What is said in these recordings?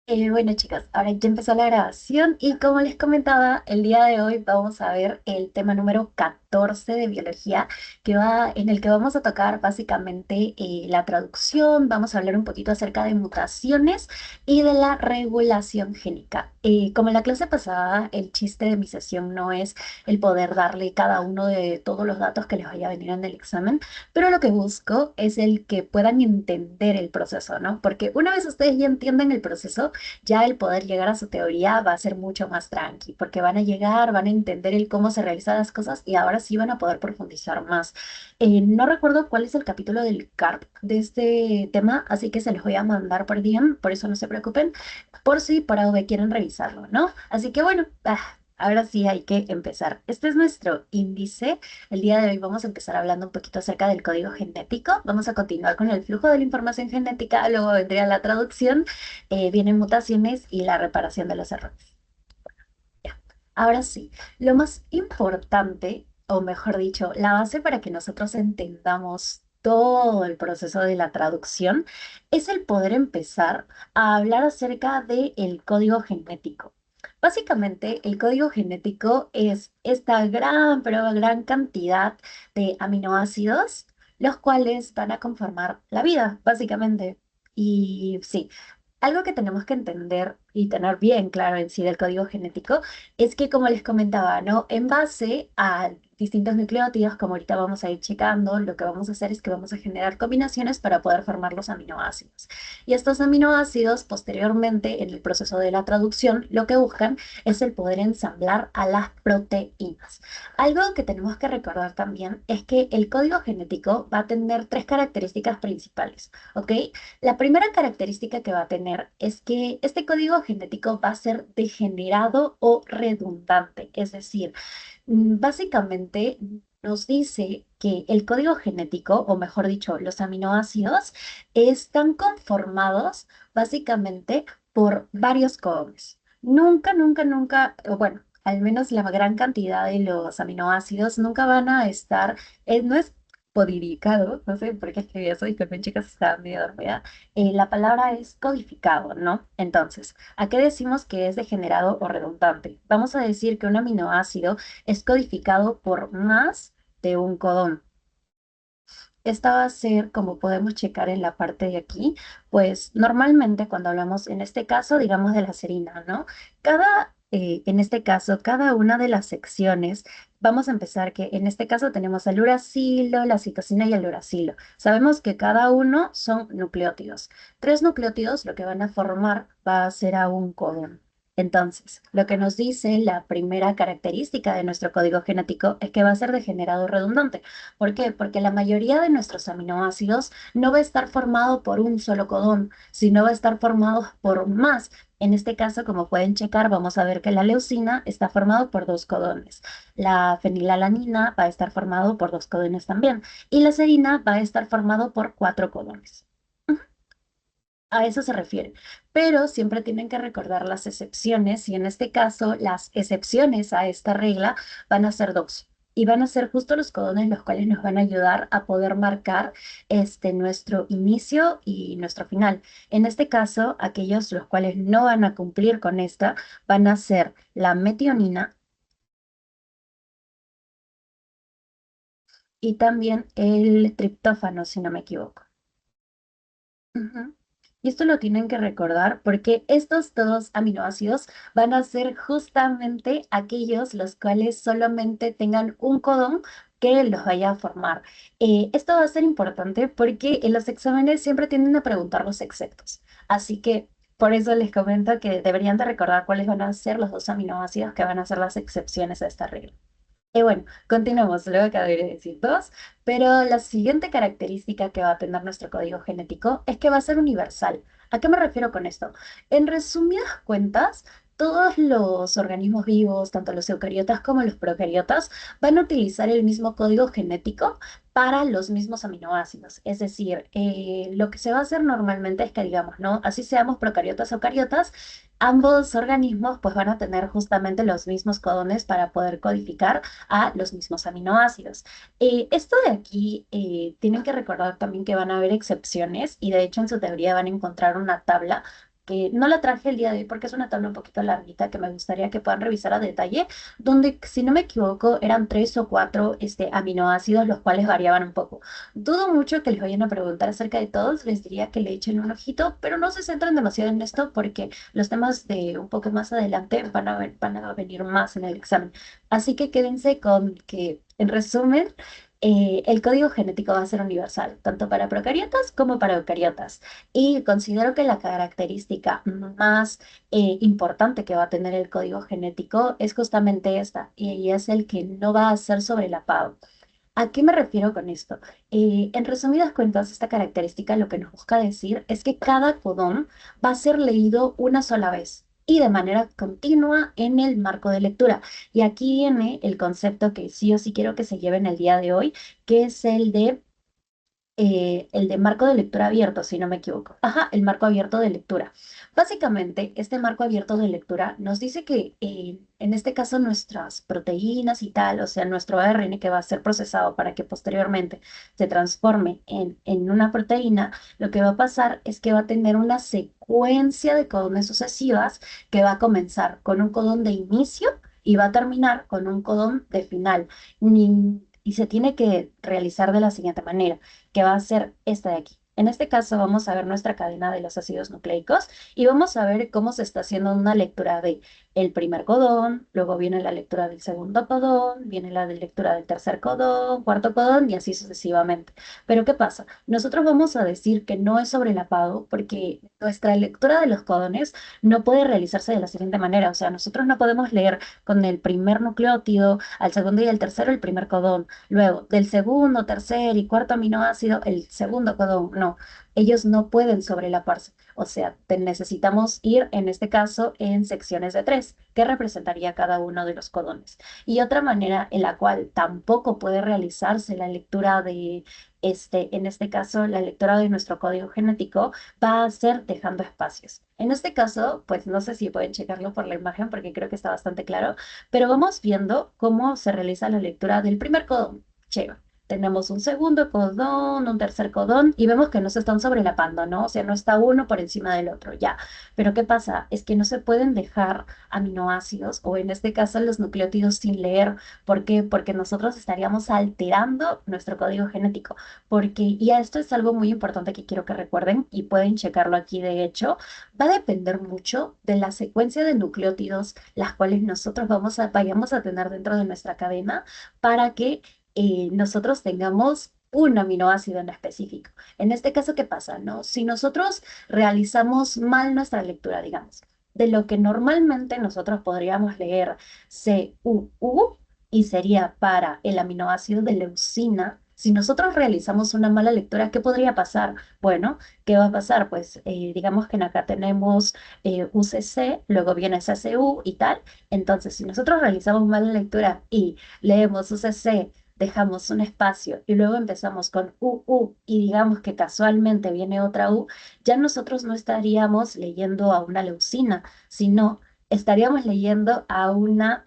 Bueno, chicas, ahora ya empezó la grabación y como les comentaba, el día de hoy vamos a ver el tema número 14 de biología, en el que vamos a tocar básicamente la traducción, vamos a hablar un poquito acerca de mutaciones y de la regulación génica. Como en la clase pasada, el chiste de mi sesión no es el poder darle cada uno de todos los datos que les vaya a venir en el examen, pero lo que busco es el que puedan entender el proceso, ¿no? Porque una vez ustedes ya entienden el proceso, ya el poder llegar a su teoría va a ser mucho más tranqui, porque van a llegar, van a entender el cómo se realizan las cosas y ahora sí van a poder profundizar más. No recuerdo cuál es el capítulo del CARP de este tema, así que se los voy a mandar por DM, por eso no se preocupen, por si por algo quieren revisarlo, ¿no? Así que bueno, ahora sí hay que empezar. Este es nuestro índice. El día de hoy vamos a empezar hablando un poquito acerca del código genético. Vamos a continuar con el flujo de la información genética, luego vendría la traducción, vienen mutaciones y la reparación de los errores. Ya. Ahora sí, lo más importante, o mejor dicho, la base para que nosotros entendamos todo el proceso de la traducción, es el poder empezar a hablar acerca del código genético. Básicamente, el código genético es esta gran, pero gran cantidad de aminoácidos, los cuales van a conformar la vida, básicamente. Y sí, algo que tenemos que entender y tener bien claro en sí del código genético es que, como les comentaba, ¿no? En base a distintos nucleótidos, como ahorita vamos a ir checando, lo que vamos a hacer es que vamos a generar combinaciones para poder formar los aminoácidos. Y estos aminoácidos, posteriormente, en el proceso de la traducción, lo que buscan es el poder ensamblar a las proteínas. Algo que tenemos que recordar también es que el código genético va a tener tres características principales, ¿ok? La primera característica que va a tener es que este código genético va a ser degenerado o redundante, es decir, básicamente nos dice que el código genético, o mejor dicho, los aminoácidos, están conformados básicamente por varios codones. Nunca, nunca, nunca, o bueno, al menos la gran cantidad de los aminoácidos nunca van a estar, no es codificado, no sé por qué escribí eso, disculpen chicas, estaba medio dormida. La palabra es codificado, ¿no? Entonces, ¿a qué decimos que es degenerado o redundante? Vamos a decir que un aminoácido es codificado por más de un codón. Esta va a ser, como podemos checar en la parte de aquí, pues normalmente cuando hablamos, en este caso, digamos de la serina, ¿no? En este caso, cada una de las secciones, vamos a empezar que en este caso tenemos el uracilo, la citosina y el uracilo. Sabemos que cada uno son nucleótidos. Tres nucleótidos lo que van a formar va a ser a un codón. Entonces, lo que nos dice la primera característica de nuestro código genético es que va a ser degenerado redundante. ¿Por qué? Porque la mayoría de nuestros aminoácidos no va a estar formado por un solo codón, sino va a estar formado por más. En este caso, como pueden checar, vamos a ver que la leucina está formado por dos codones. La fenilalanina va a estar formado por dos codones también. Y la serina va a estar formado por cuatro codones. A eso se refiere. Pero siempre tienen que recordar las excepciones y en este caso las excepciones a esta regla van a ser dos. Y van a ser justo los codones los cuales nos van a ayudar a poder marcar nuestro inicio y nuestro final. En este caso, aquellos los cuales no van a cumplir con esta van a ser la metionina y también el triptófano, si no me equivoco. Ujú. Y esto lo tienen que recordar porque estos dos aminoácidos van a ser justamente aquellos los cuales solamente tengan un codón que los vaya a formar. Esto va a ser importante porque en los exámenes siempre tienden a preguntar los exceptos. Así que por eso les comento que deberían de recordar cuáles van a ser los dos aminoácidos que van a ser las excepciones a esta regla. Y bueno, continuamos, luego acabé de decir dos, pero la siguiente característica que va a tener nuestro código genético es que va a ser universal. ¿A qué me refiero con esto? En resumidas cuentas, todos los organismos vivos, tanto los eucariotas como los procariotas, van a utilizar el mismo código genético para los mismos aminoácidos. Es decir, lo que se va a hacer normalmente es que digamos, ¿no? Así seamos procariotas o eucariotas, ambos organismos pues van a tener justamente los mismos codones para poder codificar a los mismos aminoácidos. Esto de aquí, tienen que recordar también que van a haber excepciones y de hecho en su teoría van a encontrar una tabla que no la traje el día de hoy porque es una tabla un poquito larguita que me gustaría que puedan revisar a detalle, donde, si no me equivoco, eran tres o cuatro aminoácidos, los cuales variaban un poco. Dudo mucho que les vayan a preguntar acerca de todos, les diría que le echen un ojito, pero no se centren demasiado en esto porque los temas de un poco más adelante van a venir más en el examen. Así que quédense con que, en resumen, el código genético va a ser universal, tanto para procariotas como para eucariotas. Y considero que la característica más importante que va a tener el código genético es justamente esta, y es el que no va a ser sobrelapado. ¿A qué me refiero con esto? En resumidas cuentas, esta característica lo que nos busca decir es que cada codón va a ser leído una sola vez y de manera continua en el marco de lectura. Y aquí viene el concepto que sí o sí quiero que se lleven el día de hoy, que es el de marco de lectura abierto, si no me equivoco. Ajá, el marco abierto de lectura. Básicamente, este marco abierto de lectura nos dice que en este caso nuestras proteínas y tal, o sea, nuestro ARN que va a ser procesado para que posteriormente se transforme en una proteína, lo que va a pasar es que va a tener una secuencia de codones sucesivas que va a comenzar con un codón de inicio y va a terminar con un codón de final. Y se tiene que realizar de la siguiente manera, que va a ser esta de aquí. En este caso vamos a ver nuestra cadena de los ácidos nucleicos y vamos a ver cómo se está haciendo una lectura de el primer codón, luego viene la lectura del segundo codón, viene la de lectura del tercer codón, cuarto codón y así sucesivamente. Pero ¿qué pasa? Nosotros vamos a decir que no es sobrelapado porque nuestra lectura de los codones no puede realizarse de la siguiente manera. O sea, nosotros no podemos leer con el primer nucleótido, al segundo y al tercero el primer codón. Luego, del segundo, tercer y cuarto aminoácido, el segundo codón, no, ellos no pueden sobrelaparse. O sea, necesitamos ir, en este caso, en secciones de tres, que representaría cada uno de los codones. Y otra manera en la cual tampoco puede realizarse la lectura de, en este caso, la lectura de nuestro código genético, va a ser dejando espacios. En este caso, pues no sé si pueden checarlo por la imagen porque creo que está bastante claro, pero vamos viendo cómo se realiza la lectura del primer codón. Chévere. Tenemos un segundo codón, un tercer codón y vemos que no se están sobrelapando, ¿no? O sea, no está uno por encima del otro, ya. Pero ¿qué pasa? Es que no se pueden dejar aminoácidos o en este caso los nucleótidos sin leer. ¿Por qué? Porque nosotros estaríamos alterando nuestro código genético. Porque, y esto es algo muy importante que quiero que recuerden y pueden checarlo aquí, de hecho, va a depender mucho de la secuencia de nucleótidos las cuales nosotros vayamos a tener dentro de nuestra cadena para que nosotros tengamos un aminoácido en específico. En este caso, ¿qué pasa, no? Si nosotros realizamos mal nuestra lectura, digamos, de lo que normalmente nosotros podríamos leer CUU y sería para el aminoácido de leucina. Si nosotros realizamos una mala lectura, ¿qué podría pasar? Bueno, ¿qué va a pasar? Pues digamos que en acá tenemos UCC, luego viene SCU y tal. Entonces, si nosotros realizamos mala lectura y leemos UCC, dejamos un espacio y luego empezamos con UU y digamos que casualmente viene otra U, ya nosotros no estaríamos leyendo a una leucina, sino estaríamos leyendo a una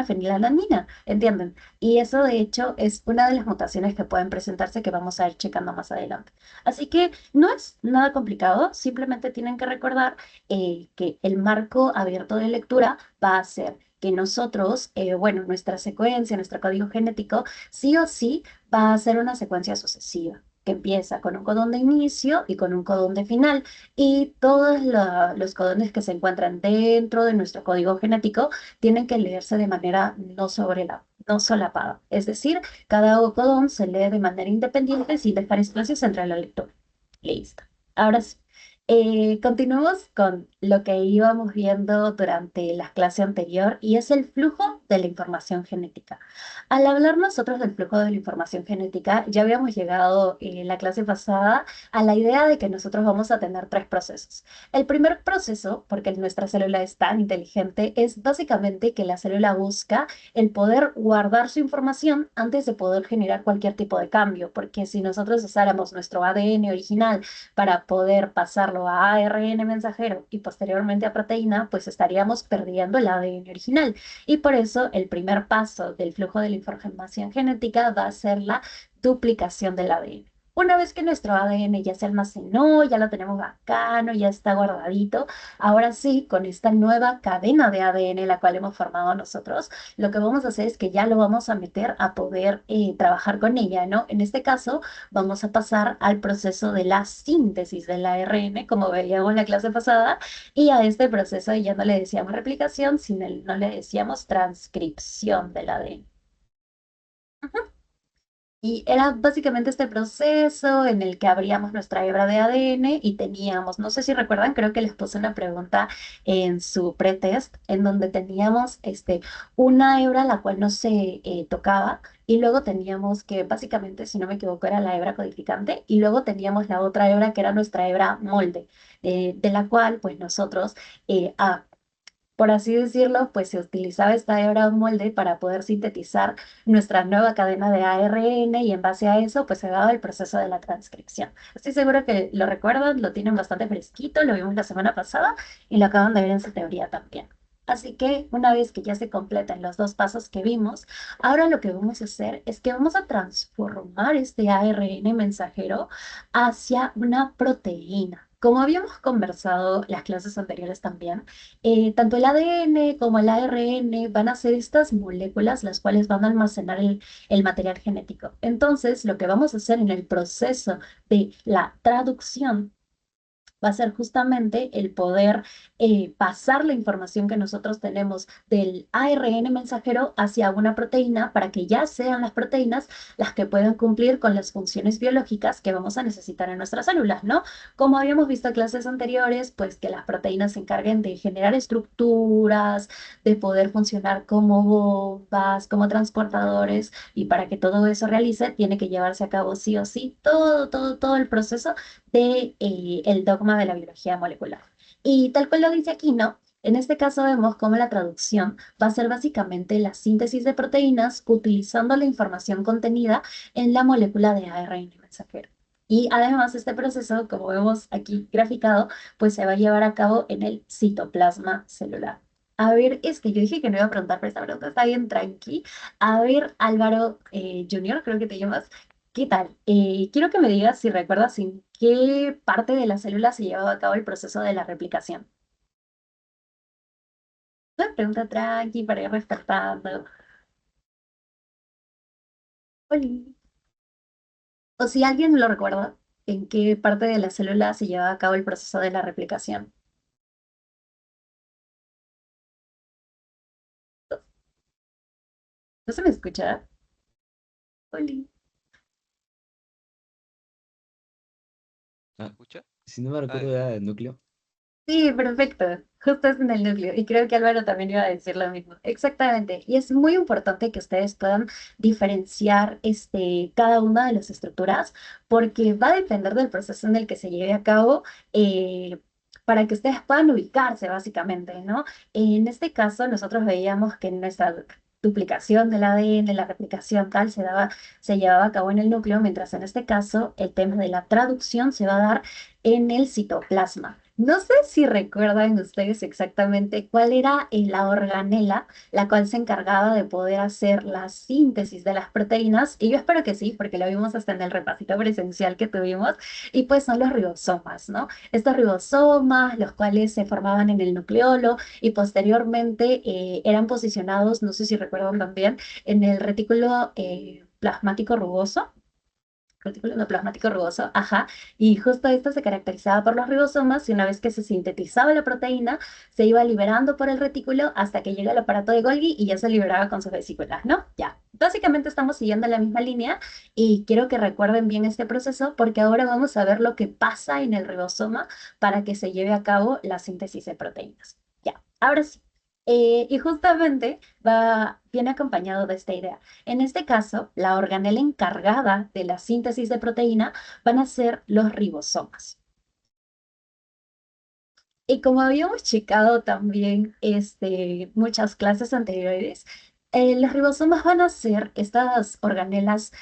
fenilalanina, ¿entienden? Y eso de hecho es una de las mutaciones que pueden presentarse que vamos a ir checando más adelante. Así que no es nada complicado, simplemente tienen que recordar que el marco abierto de lectura va a ser que nosotros, bueno, nuestra secuencia, nuestro código genético, sí o sí va a ser una secuencia sucesiva, que empieza con un codón de inicio y con un codón de final, y todos los codones que se encuentran dentro de nuestro código genético tienen que leerse de manera no solapada. Es decir, cada codón se lee de manera independiente sin dejar espacios entre la lectura. Listo. Ahora sí. Continuemos con lo que íbamos viendo durante la clase anterior y es el flujo de la información genética. Al hablar nosotros del flujo de la información genética, ya habíamos llegado en la clase pasada a la idea de que nosotros vamos a tener tres procesos. El primer proceso, porque nuestra célula es tan inteligente, es básicamente que la célula busca el poder guardar su información antes de poder generar cualquier tipo de cambio, porque si nosotros usáramos nuestro ADN original para poder pasarlo a ARN mensajero y posteriormente a proteína, pues estaríamos perdiendo el ADN original. Y por eso el primer paso del flujo de la información genética va a ser la duplicación del ADN. una vez que nuestro ADN ya se almacenó, ya lo tenemos bacano, ya está guardadito, ahora sí, con esta nueva cadena de ADN, la cual hemos formado nosotros, lo que vamos a hacer es que ya lo vamos a meter a poder trabajar con ella, ¿no? En este caso, vamos a pasar al proceso de la síntesis del ARN, como veíamos en la clase pasada, y a este proceso ya no le decíamos replicación, sino no le decíamos transcripción del ADN. Y era básicamente este proceso en el que abríamos nuestra hebra de ADN y teníamos, no sé si recuerdan, creo que les puse una pregunta en su pretest, en donde teníamos una hebra la cual no se tocaba y luego teníamos que, básicamente, si no me equivoco, era la hebra codificante y luego teníamos la otra hebra que era nuestra hebra molde, de la cual pues nosotros por así decirlo, pues se utilizaba esta hebra o molde para poder sintetizar nuestra nueva cadena de ARN y en base a eso, pues se daba el proceso de la transcripción. Estoy segura que lo recuerdan, lo tienen bastante fresquito, lo vimos la semana pasada y lo acaban de ver en su teoría también. Así que una vez que ya se completan los dos pasos que vimos, ahora lo que vamos a hacer es que vamos a transformar este ARN mensajero hacia una proteína. Como habíamos conversado las clases anteriores también, tanto el ADN como el ARN van a ser estas moléculas las cuales van a almacenar el material genético. Entonces, lo que vamos a hacer en el proceso de la traducción va a ser justamente el poder pasar la información que nosotros tenemos del ARN mensajero hacia una proteína para que ya sean las proteínas las que puedan cumplir con las funciones biológicas que vamos a necesitar en nuestras células, ¿no? Como habíamos visto en clases anteriores, pues que las proteínas se encarguen de generar estructuras, de poder funcionar como bombas, como transportadores, y para que todo eso realice, tiene que llevarse a cabo sí o sí todo el proceso de el dogma de la biología molecular. Y tal cual lo dice aquí, ¿no? En este caso vemos cómo la traducción va a ser básicamente la síntesis de proteínas utilizando la información contenida en la molécula de ARN mensajero. Y además este proceso, como vemos aquí graficado, pues se va a llevar a cabo en el citoplasma celular. A ver, es que yo dije que no iba a preguntar, pero esta pregunta está bien tranqui. A ver, Álvaro Junior, creo que te llamas. ¿Qué tal? Quiero que me digas si recuerdas en qué parte de la célula se llevaba a cabo el proceso de la replicación. Una pregunta tranqui para ir despertando. Oli. O si alguien lo recuerda, ¿en qué parte de la célula se llevaba a cabo el proceso de la replicación? ¿No se me escucha? Oli. ¿Me Ah, escucha? si no me Ah, recuerdo, era el núcleo. Sí, perfecto. Justo es en el núcleo. Y creo que Álvaro también iba a decir lo mismo. Exactamente. Y es muy importante que ustedes puedan diferenciar cada una de las estructuras porque va a depender del proceso en el que se lleve a cabo para que ustedes puedan ubicarse básicamente, ¿no? En este caso, nosotros veíamos que nuestra duplicación del ADN, la replicación tal, se llevaba a cabo en el núcleo, mientras en este caso el tema de la traducción se va a dar en el citoplasma. No sé si recuerdan ustedes exactamente cuál era la organela, la cual se encargaba de poder hacer la síntesis de las proteínas, y yo espero que sí, porque lo vimos hasta en el repasito presencial que tuvimos, y pues son los ribosomas, ¿no? Estos ribosomas, los cuales se formaban en el nucleolo y posteriormente eran posicionados, no sé si recuerdan también, en el retículo plasmático rugoso. Retículo endoplasmático rugoso, ajá, y justo esto se caracterizaba por los ribosomas y una vez que se sintetizaba la proteína, se iba liberando por el retículo hasta que llega el aparato de Golgi y ya se liberaba con sus vesículas, ¿no? Ya, básicamente estamos siguiendo la misma línea y quiero que recuerden bien este proceso porque ahora vamos a ver lo que pasa en el ribosoma para que se lleve a cabo la síntesis de proteínas. Ya, ahora sí. Y justamente viene acompañado de esta idea. En este caso, la organela encargada de la síntesis de proteína van a ser los ribosomas. Y como habíamos checado también muchas clases anteriores, los ribosomas van a ser estas organelas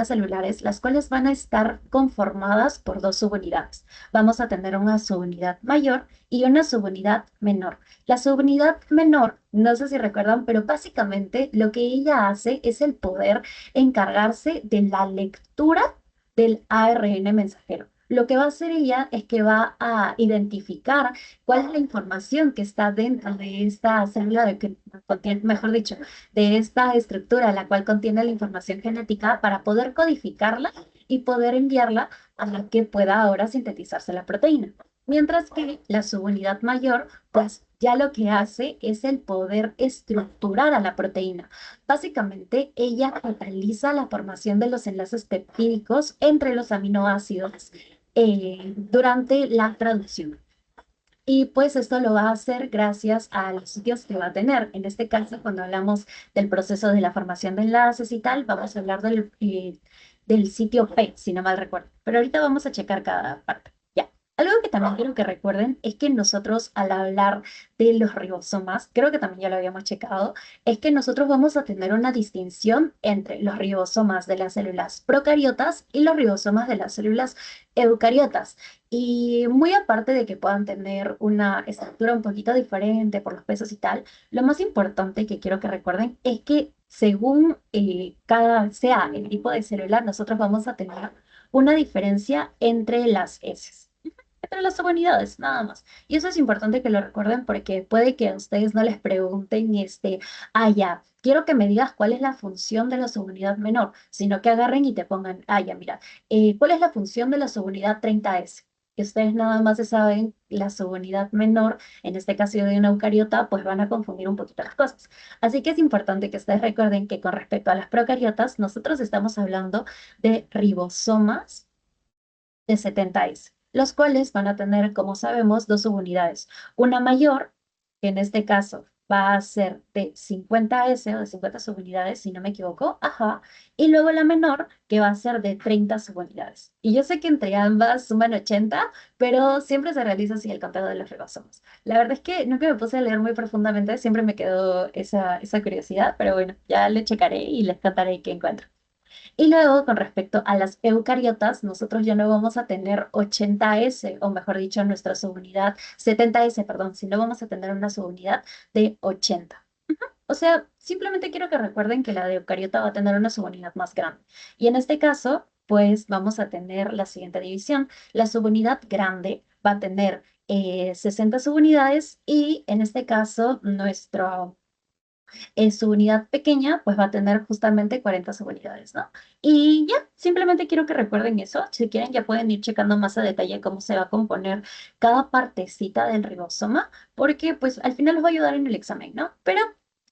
celulares, las cuales van a estar conformadas por dos subunidades. Vamos a tener una subunidad mayor y una subunidad menor. La subunidad menor, no sé si recuerdan, pero básicamente lo que ella hace es el poder encargarse de la lectura del ARN mensajero. Lo que va a hacer ella es que va a identificar cuál es la información que está dentro de esta célula de que contiene, mejor dicho, de esta estructura, la cual contiene la información genética para poder codificarla y poder enviarla a la que pueda ahora sintetizarse la proteína. Mientras que la subunidad mayor, pues ya lo que hace es el poder estructurar a la proteína. Básicamente, ella cataliza la formación de los enlaces peptídicos entre los aminoácidos durante la traducción. Y pues esto lo va a hacer gracias a los sitios que va a tener. En este caso, cuando hablamos del proceso de la formación de enlaces y tal, vamos a hablar del sitio P, si no mal recuerdo. Pero ahorita vamos a checar cada parte. Ya. Algo que también quiero que recuerden es que nosotros al hablar de los ribosomas, creo que también ya lo habíamos checado, es que nosotros vamos a tener una distinción entre los ribosomas de las células procariotas y los ribosomas de las células eucariotas. Y muy aparte de que puedan tener una estructura un poquito diferente por los pesos y tal, lo más importante que quiero que recuerden es que según cada sea el tipo de célula, nosotros vamos a tener una diferencia entre las heces, entre las subunidades, nada más. Y eso es importante que lo recuerden porque puede que a ustedes no les pregunten, ya, quiero que me digas cuál es la función de la subunidad menor, sino que agarren y te pongan, ya, mira, ¿cuál es la función de la subunidad 30S? Que ustedes nada más se saben la subunidad menor, en este caso de una eucariota, pues van a confundir un poquito las cosas. Así que es importante que ustedes recuerden que con respecto a las procariotas, nosotros estamos hablando de ribosomas de 70S, los cuales van a tener, como sabemos, dos subunidades. Una mayor, que en este caso va a ser de 50S o de 50 subunidades, si no me equivoco, ajá, y luego la menor, que va a ser de 30 subunidades. Y yo sé que entre ambas suman 80, pero siempre se realiza así el conteo de los ribosomas. La verdad es que nunca me puse a leer muy profundamente, siempre me quedó esa curiosidad, pero bueno, ya le checaré y les contaré qué encuentro. Y luego, con respecto a las eucariotas, nosotros ya no vamos a tener 80S, o mejor dicho, nuestra subunidad, 70S, perdón, sino vamos a tener una subunidad de 80. O sea, simplemente quiero que recuerden que la de eucariota va a tener una subunidad más grande. Y en este caso, pues vamos a tener la siguiente división. La subunidad grande va a tener 60 subunidades y en este caso, nuestro su unidad pequeña, pues va a tener justamente 40 subunidades, ¿no? Y ya, simplemente quiero que recuerden eso. Si quieren, ya pueden ir checando más a detalle cómo se va a componer cada partecita del ribosoma, porque pues al final los va a ayudar en el examen, ¿no? Pero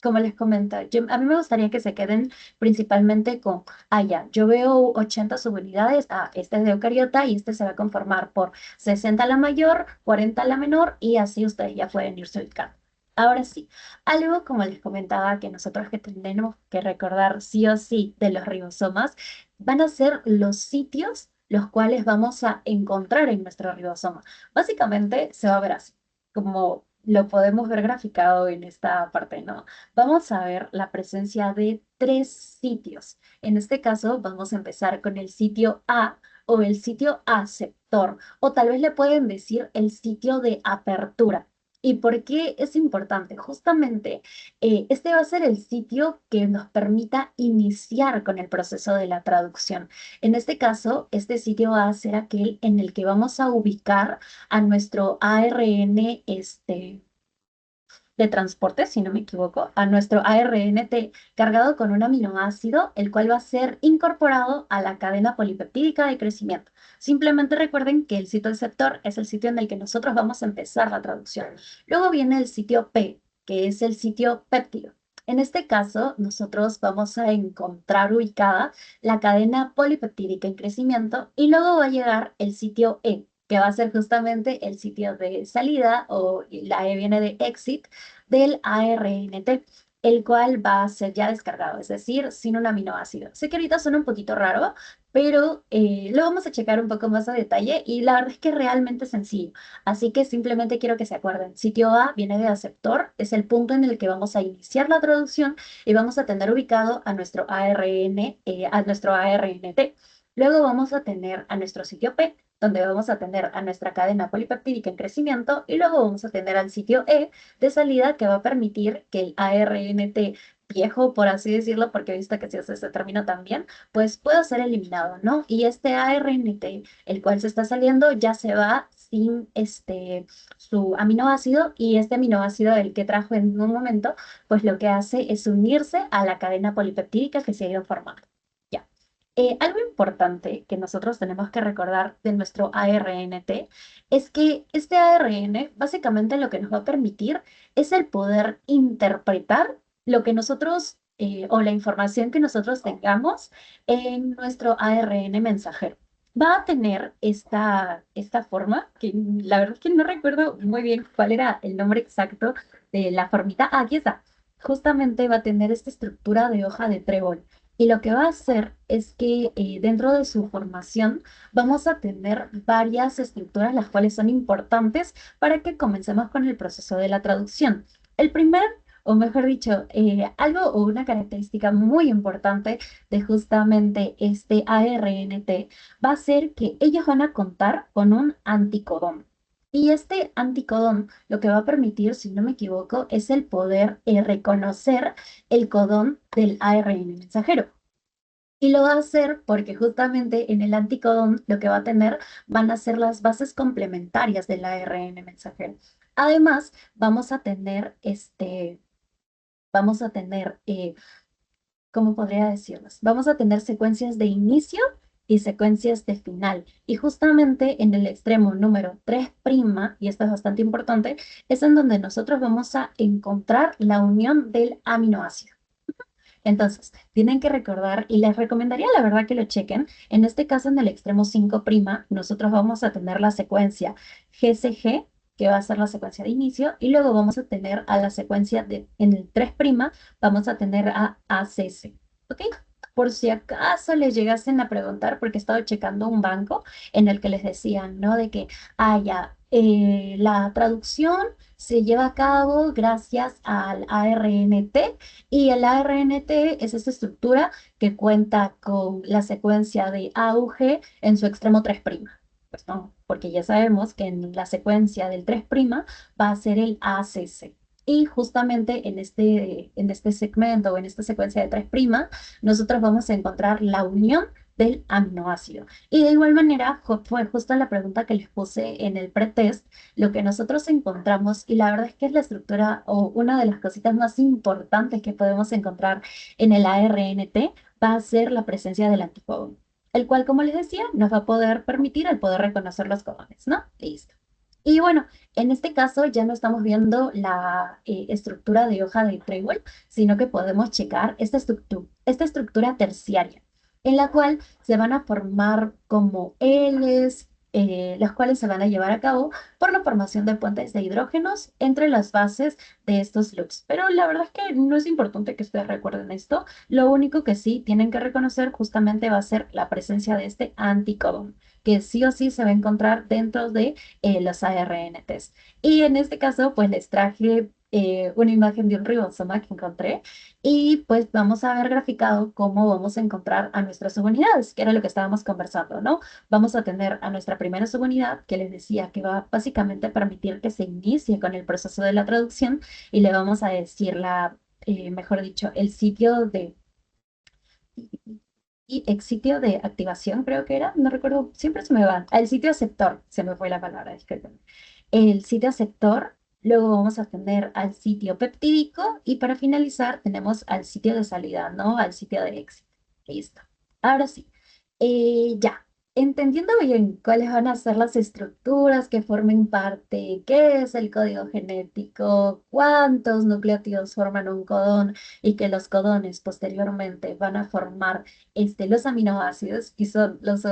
como les comento, a mí me gustaría que se queden principalmente con, ya, yo veo 80 subunidades, este es de eucariota y este se va a conformar por 60 la mayor, 40 la menor y así ustedes ya pueden irse ubicando. Ahora sí, algo como les comentaba que nosotros que tenemos que recordar sí o sí de los ribosomas van a ser los sitios los cuales vamos a encontrar en nuestro ribosoma. Básicamente se va a ver así, como lo podemos ver graficado en esta parte, ¿no? Vamos a ver la presencia de tres sitios. En este caso vamos a empezar con el sitio A o el sitio aceptor, o tal vez le pueden decir el sitio de apertura. ¿Y por qué es importante? Justamente, este va a ser el sitio que nos permita iniciar con el proceso de la traducción. En este caso, este sitio va a ser aquel en el que vamos a ubicar a nuestro ARN, de transporte, si no me equivoco, a nuestro ARNT cargado con un aminoácido, el cual va a ser incorporado a la cadena polipeptídica de crecimiento. Simplemente recuerden que el sitio receptor es el sitio en el que nosotros vamos a empezar la traducción. Luego viene el sitio P, que es el sitio péptido. En este caso, nosotros vamos a encontrar ubicada la cadena polipeptídica en crecimiento y luego va a llegar el sitio E, que va a ser justamente el sitio de salida o la E viene de exit del ARNT, el cual va a ser ya descargado, es decir, sin un aminoácido. Sé que ahorita suena un poquito raro, pero lo vamos a checar un poco más a detalle y la verdad es que es realmente sencillo. Así que simplemente quiero que se acuerden, sitio A viene de aceptor, es el punto en el que vamos a iniciar la traducción y vamos a tener ubicado a nuestro ARN, a nuestro ARNT. Luego vamos a tener a nuestro sitio P, donde vamos a tener a nuestra cadena polipeptídica en crecimiento y luego vamos a tener al sitio E de salida que va a permitir que el ARNT viejo, por así decirlo, porque he visto que se usa ese término también, pues puede ser eliminado, ¿no? Y este ARNT, el cual se está saliendo, ya se va sin su aminoácido y este aminoácido, el que trajo en un momento, pues lo que hace es unirse a la cadena polipeptídica que se ha ido formando. Ya. Algo importante que nosotros tenemos que recordar de nuestro ARNT es que este ARN básicamente lo que nos va a permitir es el poder interpretar lo que nosotros o la información que nosotros tengamos en nuestro ARN mensajero. Va a tener esta forma, que la verdad es que no recuerdo muy bien cuál era el nombre exacto de la formita. Ah, aquí está. Justamente va a tener esta estructura de hoja de trébol. Y lo que va a hacer es que dentro de su formación vamos a tener varias estructuras las cuales son importantes para que comencemos con el proceso de la traducción. El primer, o mejor dicho, algo o una característica muy importante de justamente este ARNT va a ser que ellos van a contar con un anticodón. Y este anticodón lo que va a permitir, si no me equivoco, es el poder reconocer el codón del ARN mensajero. Y lo va a hacer porque justamente en el anticodón lo que va a tener van a ser las bases complementarias del ARN mensajero. Además, vamos a tener, ¿cómo podría decirlas? Vamos a tener secuencias de inicio y secuencias de final. Y justamente en el extremo número 3', y esto es bastante importante, es en donde nosotros vamos a encontrar la unión del aminoácido. Entonces, tienen que recordar, y les recomendaría la verdad que lo chequen, en este caso en el extremo 5', nosotros vamos a tener la secuencia GCG, que va a ser la secuencia de inicio, y luego vamos a tener a la secuencia en el 3', vamos a tener a ACC, ¿ok? Por si acaso les llegasen a preguntar, porque he estado checando un banco en el que les decían, ¿no? De que, ya, la traducción se lleva a cabo gracias al ARNT y el ARNT es esta estructura que cuenta con la secuencia de AUG en su extremo 3'. Pues no, porque ya sabemos que en la secuencia del 3' va a ser el ACC. Y justamente en este segmento o en esta secuencia de 3', nosotros vamos a encontrar la unión del aminoácido. Y de igual manera, fue justo la pregunta que les puse en el pretest, lo que nosotros encontramos, y la verdad es que es la estructura o una de las cositas más importantes que podemos encontrar en el ARNT, va a ser la presencia del anticodón, el cual, como les decía, nos va a poder permitir el poder reconocer los codones, ¿no? Listo. Y bueno, en este caso ya no estamos viendo la estructura de hoja de trébol, sino que podemos checar esta estructura terciaria, en la cual se van a formar como Ls, los cuales se van a llevar a cabo por la formación de puentes de hidrógenos entre las bases de estos loops. Pero la verdad es que no es importante que ustedes recuerden esto. Lo único que sí tienen que reconocer justamente va a ser la presencia de este anticodón, que sí o sí se va a encontrar dentro de los ARNTs. Y en este caso, pues les traje una imagen de un ribosoma que encontré y pues vamos a ver graficado cómo vamos a encontrar a nuestras subunidades, que era lo que estábamos conversando, ¿no? Vamos a tener a nuestra primera subunidad, que les decía que va básicamente a permitir que se inicie con el proceso de la traducción y le vamos a decir mejor dicho, el sitio de y ex sitio de activación, creo que era, no recuerdo, siempre se me va. El sitio aceptor, se me fue la palabra, disculpen. El sitio aceptor, luego vamos a tener al sitio peptídico y para finalizar tenemos al sitio de salida, ¿no? Al sitio de éxito. Listo. Ahora sí, ya. Entendiendo bien cuáles van a ser las estructuras que formen parte, qué es el código genético, cuántos nucleótidos forman un codón y que los codones posteriormente van a formar los aminoácidos y son los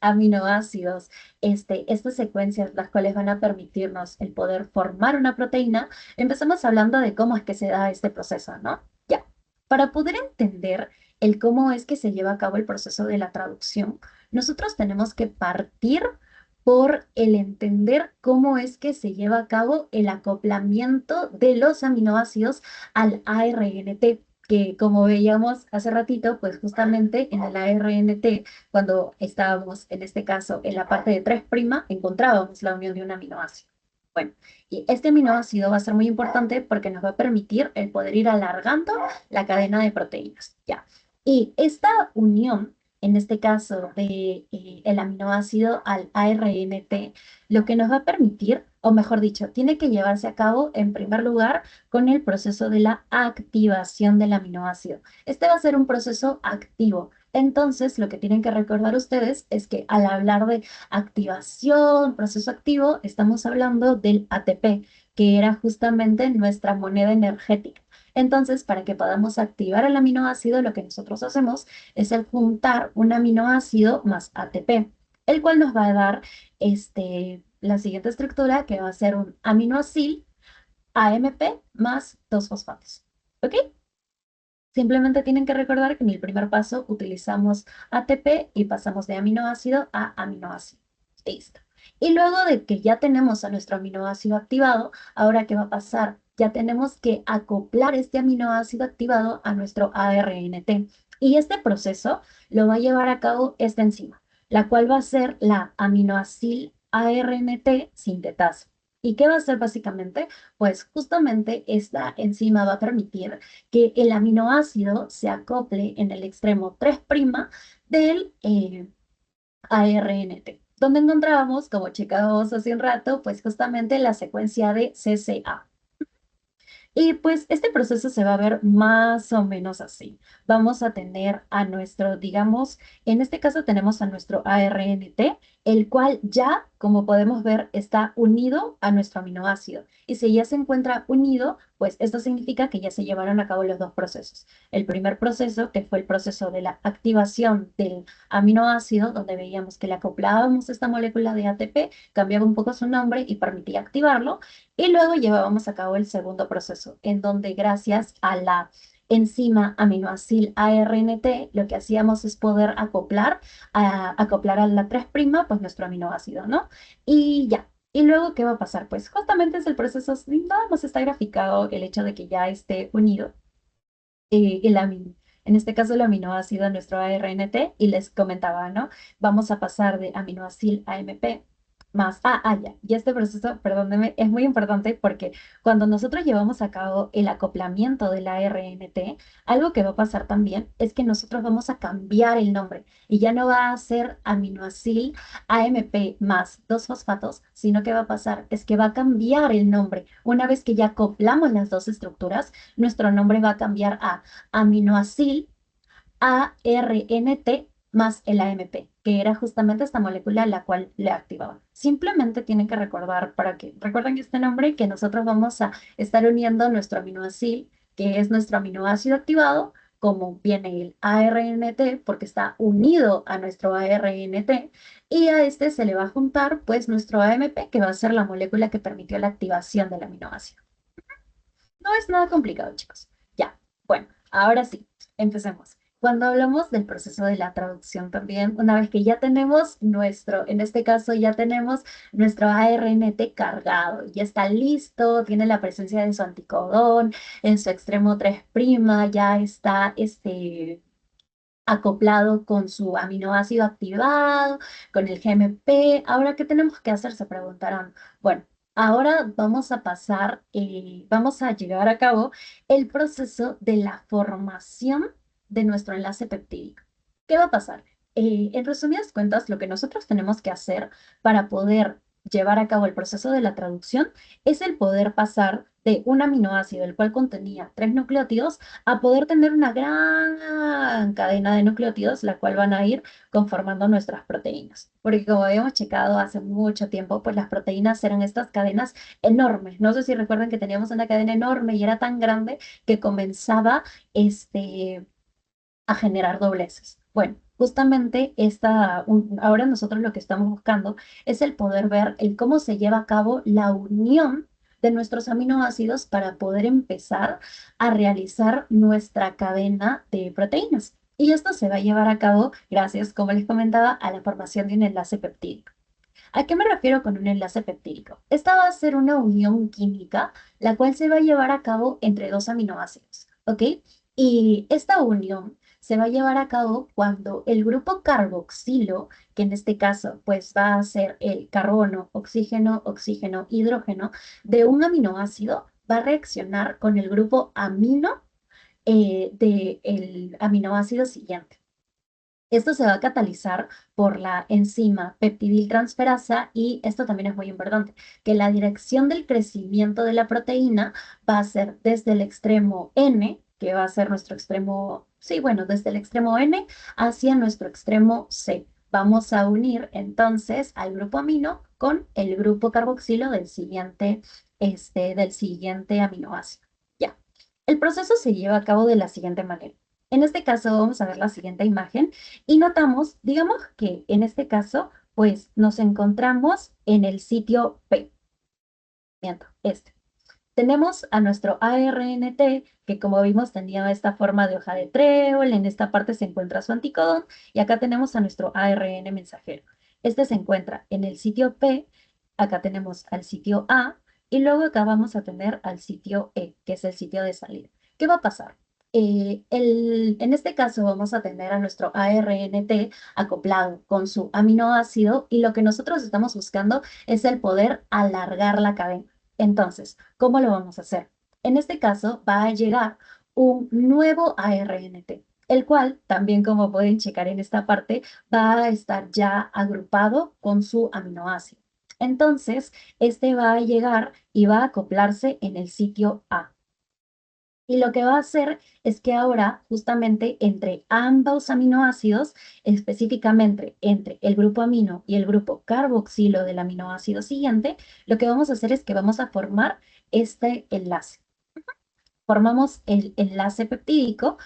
aminoácidos, estas secuencias las cuales van a permitirnos el poder formar una proteína, empezamos hablando de cómo es que se da este proceso, ¿no? Ya, para poder entender el cómo es que se lleva a cabo el proceso de la traducción, nosotros tenemos que partir por el entender cómo es que se lleva a cabo el acoplamiento de los aminoácidos al ARNT, que como veíamos hace ratito, pues justamente en el ARNT, cuando estábamos en este caso en la parte de 3', encontrábamos la unión de un aminoácido. Bueno, y este aminoácido va a ser muy importante porque nos va a permitir el poder ir alargando la cadena de proteínas, ¿ya? Y esta unión, en este caso de el aminoácido al ARNT, lo que nos va a permitir, o mejor dicho, tiene que llevarse a cabo en primer lugar con el proceso de la activación del aminoácido. Este va a ser un proceso activo. Entonces, lo que tienen que recordar ustedes es que al hablar de activación, proceso activo, estamos hablando del ATP, que era justamente nuestra moneda energética. Entonces, para que podamos activar el aminoácido, lo que nosotros hacemos es el juntar un aminoácido más ATP, el cual nos va a dar la siguiente estructura, que va a ser un aminoacil AMP más dos fosfatos. ¿Ok? Simplemente tienen que recordar que en el primer paso utilizamos ATP y pasamos de aminoácido a aminoácido. Listo. Y luego de que ya tenemos a nuestro aminoácido activado, ahora ¿qué va a pasar? Ya tenemos que acoplar este aminoácido activado a nuestro ARNT. Y este proceso lo va a llevar a cabo esta enzima, la cual va a ser la aminoacil ARNT sintetasa. ¿Y qué va a hacer básicamente? Pues justamente esta enzima va a permitir que el aminoácido se acople en el extremo 3' del ARNT, donde encontrábamos, como checábamos hace un rato, pues justamente la secuencia de CCA. Y pues este proceso se va a ver más o menos así. Vamos a tener a nuestro, digamos, en este caso tenemos a nuestro ARNT, el cual ya, como podemos ver, está unido a nuestro aminoácido. Y si ya se encuentra unido, pues esto significa que ya se llevaron a cabo los dos procesos. El primer proceso, que fue el proceso de la activación del aminoácido, donde veíamos que le acoplábamos esta molécula de ATP, cambiaba un poco su nombre y permitía activarlo. Y luego llevábamos a cabo el segundo proceso, en donde gracias a la enzima aminoacil ARNT, lo que hacíamos es poder acoplar a la 3' pues nuestro aminoácido, ¿no? Y ya. ¿Y luego qué va a pasar? Pues justamente es el proceso, nada más está graficado el hecho de que ya esté unido en este caso el aminoácido a nuestro ARNT, y les comentaba, ¿no? Vamos a pasar de aminoacil a AMP más, ya. Y este proceso, perdónenme, es muy importante porque cuando nosotros llevamos a cabo el acoplamiento del ARNT, algo que va a pasar también es que nosotros vamos a cambiar el nombre y ya no va a ser aminoacil AMP más dos fosfatos, sino que va a pasar es que va a cambiar el nombre. Una vez que ya acoplamos las dos estructuras, nuestro nombre va a cambiar a aminoacil ARNT más el AMP, que era justamente esta molécula la cual le activaba. Simplemente tienen que recordar, para que recuerden este nombre, que nosotros vamos a estar uniendo nuestro aminoacil, que es nuestro aminoácido activado, como viene el ARNT, porque está unido a nuestro ARNT, y a este se le va a juntar pues nuestro AMP, que va a ser la molécula que permitió la activación del aminoácido. No es nada complicado, chicos. Ya, bueno, ahora sí, empecemos. Cuando hablamos del proceso de la traducción también, una vez que ya tenemos nuestro, en este caso ya tenemos nuestro ARNT cargado, ya está listo, tiene la presencia de su anticodón en su extremo 3', ya está acoplado con su aminoácido activado, con el GMP. Ahora, ¿qué tenemos que hacer? Se preguntarán. Bueno, ahora vamos a pasar, vamos a llevar a cabo el proceso de la formación de nuestro enlace peptídico. ¿Qué va a pasar? En resumidas cuentas, lo que nosotros tenemos que hacer para poder llevar a cabo el proceso de la traducción es el poder pasar de un aminoácido, el cual contenía 3 nucleótidos, a poder tener una gran cadena de nucleótidos, la cual van a ir conformando nuestras proteínas. Porque como habíamos checado hace mucho tiempo, pues las proteínas eran estas cadenas enormes. No sé si recuerdan que teníamos una cadena enorme y era tan grande que comenzaba a generar dobleces. Bueno, justamente ahora nosotros lo que estamos buscando es el poder ver el cómo se lleva a cabo la unión de nuestros aminoácidos para poder empezar a realizar nuestra cadena de proteínas. Y esto se va a llevar a cabo gracias, como les comentaba, a la formación de un enlace peptídico. ¿A qué me refiero con un enlace peptídico? Esta va a ser una unión química, la cual se va a llevar a cabo entre dos aminoácidos, ¿ok? Y esta unión se va a llevar a cabo cuando el grupo carboxilo, que en este caso pues va a ser el carbono, oxígeno, oxígeno, hidrógeno, de un aminoácido, va a reaccionar con el grupo amino del aminoácido siguiente. Esto se va a catalizar por la enzima peptidiltransferasa y esto también es muy importante, que la dirección del crecimiento de la proteína va a ser desde el extremo N, que va a ser nuestro extremo, sí, bueno, desde el extremo N hacia nuestro extremo C. Vamos a unir entonces al grupo amino con el grupo carboxilo del siguiente aminoácido. Ya. El proceso se lleva a cabo de la siguiente manera. En este caso vamos a ver la siguiente imagen y notamos, digamos que en este caso, pues nos encontramos en el sitio P. Miento, este. Tenemos a nuestro ARNT, que como vimos tenía esta forma de hoja de trébol, en esta parte se encuentra su anticodón, y acá tenemos a nuestro ARN mensajero. Este se encuentra en el sitio P, acá tenemos al sitio A, y luego acá vamos a tener al sitio E, que es el sitio de salida. ¿Qué va a pasar? En este caso vamos a tener a nuestro ARNT acoplado con su aminoácido y lo que nosotros estamos buscando es el poder alargar la cadena. Entonces, ¿cómo lo vamos a hacer? En este caso va a llegar un nuevo ARNT, el cual también como pueden checar en esta parte va a estar ya agrupado con su aminoácido. Entonces, este va a llegar y va a acoplarse en el sitio A. Y lo que va a hacer es que ahora, justamente entre ambos aminoácidos, específicamente entre el grupo amino y el grupo carboxilo del aminoácido siguiente, lo que vamos a hacer es que vamos a formar este enlace. Formamos el enlace peptídico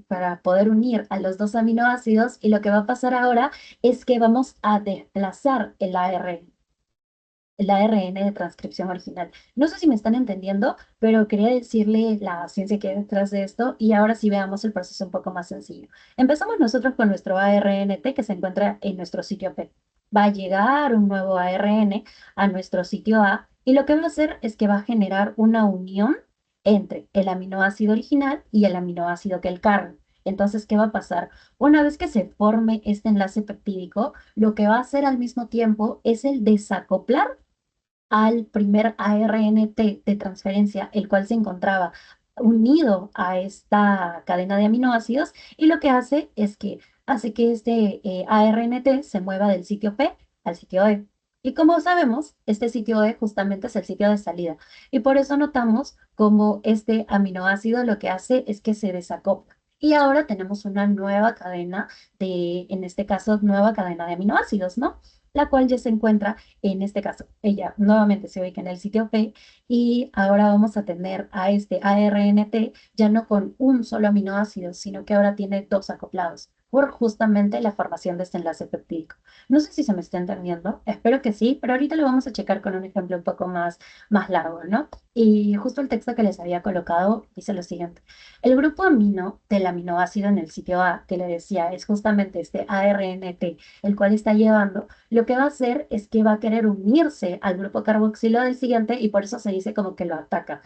para poder unir a los dos aminoácidos y lo que va a pasar ahora es que vamos a desplazar el ARN de transcripción original. No sé si me están entendiendo, pero quería decirle la ciencia que hay detrás de esto y ahora sí veamos el proceso un poco más sencillo. Empezamos nosotros con nuestro ARNT que se encuentra en nuestro sitio P. Va a llegar un nuevo ARN a nuestro sitio A y lo que va a hacer es que va a generar una unión entre el aminoácido original y el aminoácido que el carga. Entonces, ¿qué va a pasar? Una vez que se forme este enlace peptídico, lo que va a hacer al mismo tiempo es el desacoplar al primer ARNT de transferencia, el cual se encontraba unido a esta cadena de aminoácidos, y lo que hace es que hace que este ARNT se mueva del sitio P al sitio E. Y como sabemos, este sitio E justamente es el sitio de salida. Y por eso notamos como este aminoácido lo que hace es que se desacopla. Y ahora tenemos una nueva cadena en este caso, nueva cadena de aminoácidos, ¿no? La cual ya se encuentra en este caso, ella nuevamente se ubica en el sitio P y ahora vamos a tener a este ARNT ya no con un solo aminoácido, sino que ahora tiene dos acoplados por justamente la formación de este enlace peptídico. No sé si se me está entendiendo, espero que sí, pero ahorita lo vamos a checar con un ejemplo un poco más largo, ¿no? Y justo el texto que les había colocado dice lo siguiente. El grupo amino del aminoácido en el sitio A, que le decía, es justamente este ARNT, el cual está llevando lo que va a hacer es que va a querer unirse al grupo carboxilo del siguiente y por eso se dice como que lo ataca.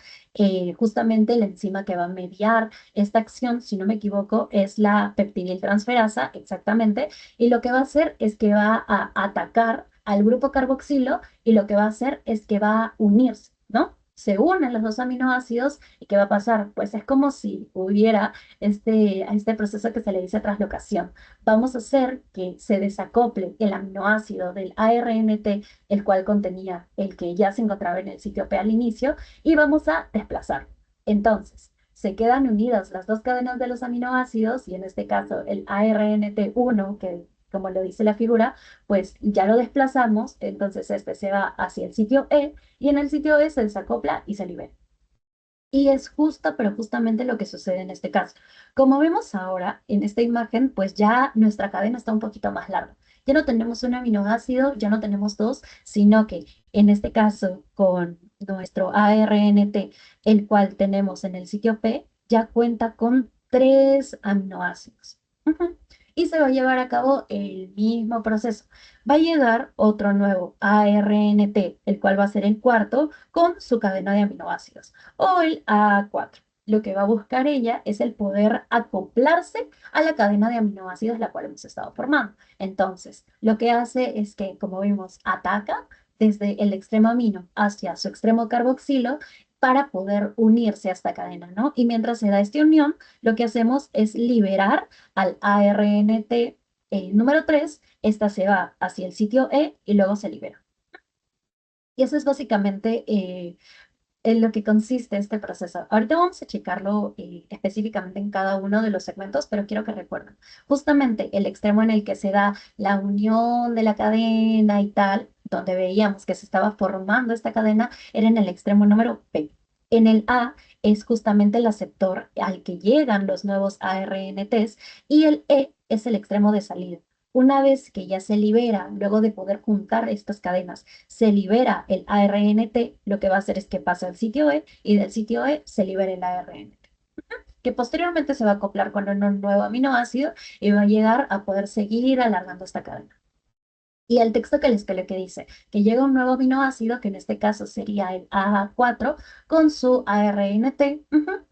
Justamente la enzima que va a mediar esta acción, si no me equivoco, es la peptidiltransferasa, exactamente, y lo que va a hacer es que va a atacar al grupo carboxilo y lo que va a hacer es que va a unirse, ¿no? Se unen los dos aminoácidos y ¿qué va a pasar? Pues es como si hubiera este proceso que se le dice translocación. Vamos a hacer que se desacople el aminoácido del ARNT, el cual contenía el que ya se encontraba en el sitio P al inicio, y vamos a desplazarlo. Entonces, se quedan unidas las dos cadenas de los aminoácidos, y en este caso el ARNT1, que como lo dice la figura, pues ya lo desplazamos, entonces este se va hacia el sitio E, y en el sitio E se desacopla y se libera. Y es justo, pero justamente lo que sucede en este caso. Como vemos ahora en esta imagen, pues ya nuestra cadena está un poquito más larga. Ya no tenemos un aminoácido, ya no tenemos dos, sino que en este caso con nuestro ARNT, el cual tenemos en el sitio P, ya cuenta con tres aminoácidos. Ujú. Y se va a llevar a cabo el mismo proceso. Va a llegar otro nuevo ARNT, el cual va a ser el cuarto, con su cadena de aminoácidos o el A4. lo que va a buscar ella es el poder acoplarse a la cadena de aminoácidos la cual hemos estado formando. Entonces, lo que hace es que, como vimos, ataca desde el extremo amino hacia su extremo carboxilo para poder unirse a esta cadena, ¿no? Y mientras se da esta unión, lo que hacemos es liberar al ARNT número 3. Esta se va hacia el sitio E y luego se libera. Y eso es básicamente en lo que consiste este proceso. Ahorita vamos a checarlo específicamente en cada uno de los segmentos, pero quiero que recuerden, justamente el extremo en el que se da la unión de la cadena y tal, donde veíamos que se estaba formando esta cadena, era en el extremo número P. En el A es justamente el aceptor al que llegan los nuevos ARNTs y el E es el extremo de salida. Una vez que ya se libera, luego de poder juntar estas cadenas, se libera el ARNT, lo que va a hacer es que pase al sitio E y del sitio E se libera el ARNT, que posteriormente se va a acoplar con un nuevo aminoácido y va a llegar a poder seguir alargando esta cadena. Y el texto que les peleé que dice que llega un nuevo aminoácido, que en este caso sería el A4, con su ARNT,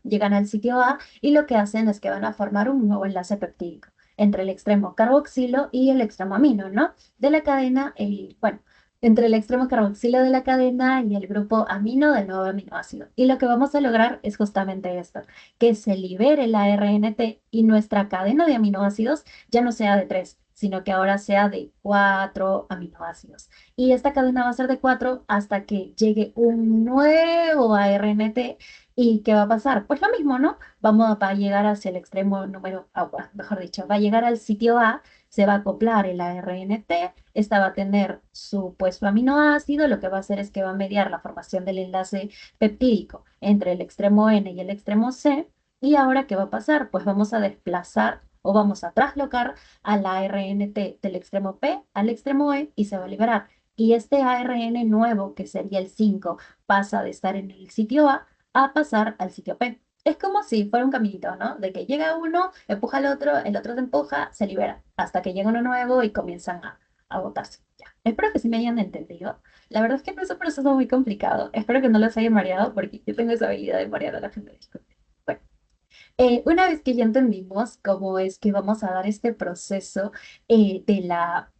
llegan al sitio A y lo que hacen es que van a formar un nuevo enlace peptídico entre el extremo carboxilo y el extremo amino, ¿no? De la cadena, bueno, entre el extremo carboxilo de la cadena y el grupo amino del nuevo aminoácido. Y lo que vamos a lograr es justamente esto, que se libere el ARNT y nuestra cadena de aminoácidos ya no sea de 3, sino que ahora sea de 4 aminoácidos. Y esta cadena va a ser de 4 hasta que llegue un nuevo ARNT. ¿Y qué va a pasar? Pues lo mismo, ¿no? Va a llegar hacia el extremo número, mejor dicho, va a llegar al sitio A, se va a acoplar el ARNT, esta va a tener su puesto aminoácido, lo que va a hacer es que va a mediar la formación del enlace peptídico entre el extremo N y el extremo C. ¿Y ahora qué va a pasar? Pues vamos a desplazar o vamos a traslocar al ARNT del extremo P al extremo E y se va a liberar. Y este ARN nuevo, que sería el 5, pasa de estar en el sitio A pasar al sitio P. Es como si fuera un caminito, ¿no? De que llega uno, empuja al otro, el otro te empuja, se libera, hasta que llega uno nuevo y comienzan a botarse. Ya. Espero que sí me hayan entendido. La verdad es que no es un proceso muy complicado. Espero que no los haya mareado porque yo tengo esa habilidad de marear a la gente. Bueno. Una vez que ya entendimos cómo es que vamos a dar este proceso de la,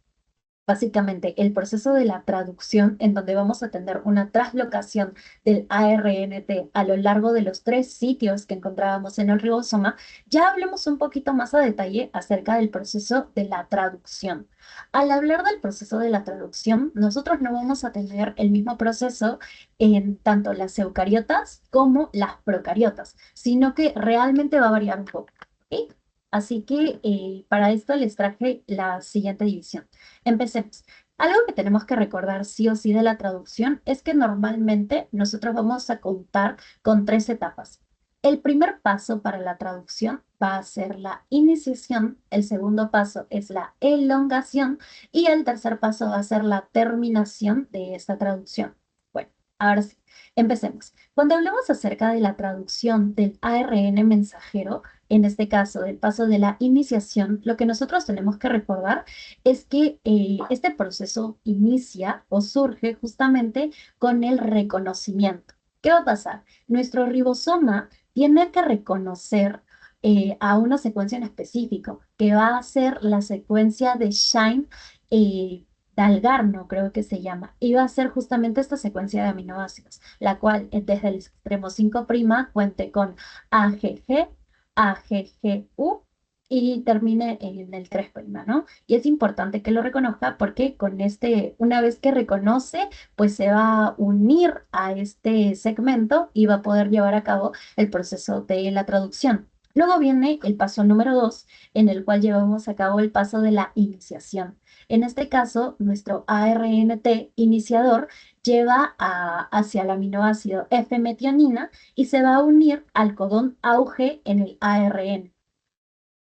básicamente el proceso de la traducción, en donde vamos a tener una translocación del ARNT a lo largo de los 3 sitios que encontrábamos en el ribosoma, ya hablemos un poquito más a detalle acerca del proceso de la traducción. Al hablar del proceso de la traducción, nosotros no vamos a tener el mismo proceso en tanto las eucariotas como las procariotas, sino que realmente va a variar un poco. ¿Ok? Así que para esto les traje la siguiente división. Empecemos. Algo que tenemos que recordar sí o sí de la traducción es que normalmente nosotros vamos a contar con 3 etapas. El primer paso para la traducción va a ser la iniciación, el segundo paso es la elongación y el tercer paso va a ser la terminación de esta traducción. Bueno, ahora sí, empecemos. Cuando hablamos acerca de la traducción del ARN mensajero, en este caso del paso de la iniciación, lo que nosotros tenemos que recordar es que este proceso inicia o surge justamente con el reconocimiento. ¿Qué va a pasar? Nuestro ribosoma tiene que reconocer a una secuencia en específico, que va a ser la secuencia de Shine Dalgarno, creo que se llama, y va a ser justamente esta secuencia de aminoácidos, la cual desde el extremo 5' cuente con AGG, AGGU y termine en el 3', ¿no? Y es importante que lo reconozca porque con este, una vez que reconoce, pues se va a unir a este segmento y va a poder llevar a cabo el proceso de la traducción. Luego viene el paso número 2, en el cual llevamos a cabo el paso de la iniciación. En este caso, nuestro ARNT iniciador lleva hacia el aminoácido F-metionina y se va a unir al codón AUG en el ARN.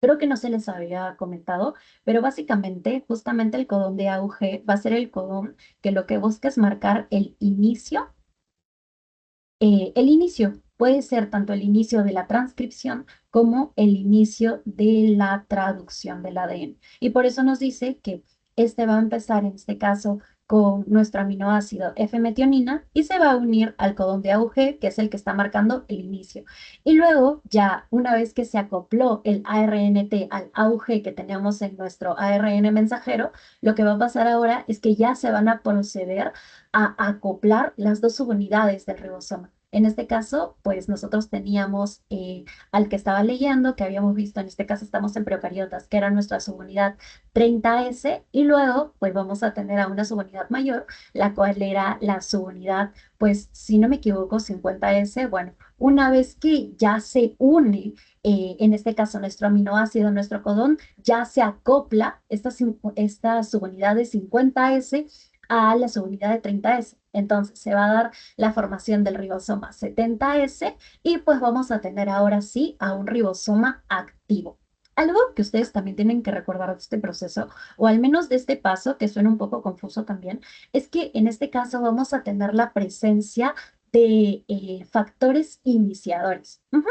Creo que no se les había comentado, pero básicamente, justamente el codón de AUG va a ser el codón que lo que busca es marcar el inicio. El inicio puede ser tanto el inicio de la transcripción como el inicio de la traducción del ADN. Y por eso nos dice que este va a empezar, en este caso, con nuestro aminoácido F-metionina y se va a unir al codón de AUG, que es el que está marcando el inicio. Y luego, ya una vez que se acopló el ARNT al AUG que teníamos en nuestro ARN mensajero, lo que va a pasar ahora es que ya se van a proceder a acoplar las dos subunidades del ribosoma. En este caso, pues nosotros teníamos al que estaba leyendo, que habíamos visto, en este caso estamos en procariotas, que era nuestra subunidad 30S, y luego pues vamos a tener a una subunidad mayor, la cual era la subunidad, pues si no me equivoco, 50S. Bueno, una vez que ya se une, en este caso nuestro aminoácido, nuestro codón, ya se acopla esta subunidad de 50S a la subunidad de 30S. Entonces se va a dar la formación del ribosoma 70S y pues vamos a tener ahora sí a un ribosoma activo. Algo que ustedes también tienen que recordar de este proceso, o al menos de este paso, que suena un poco confuso también, es que en este caso vamos a tener la presencia de factores iniciadores. Ujú.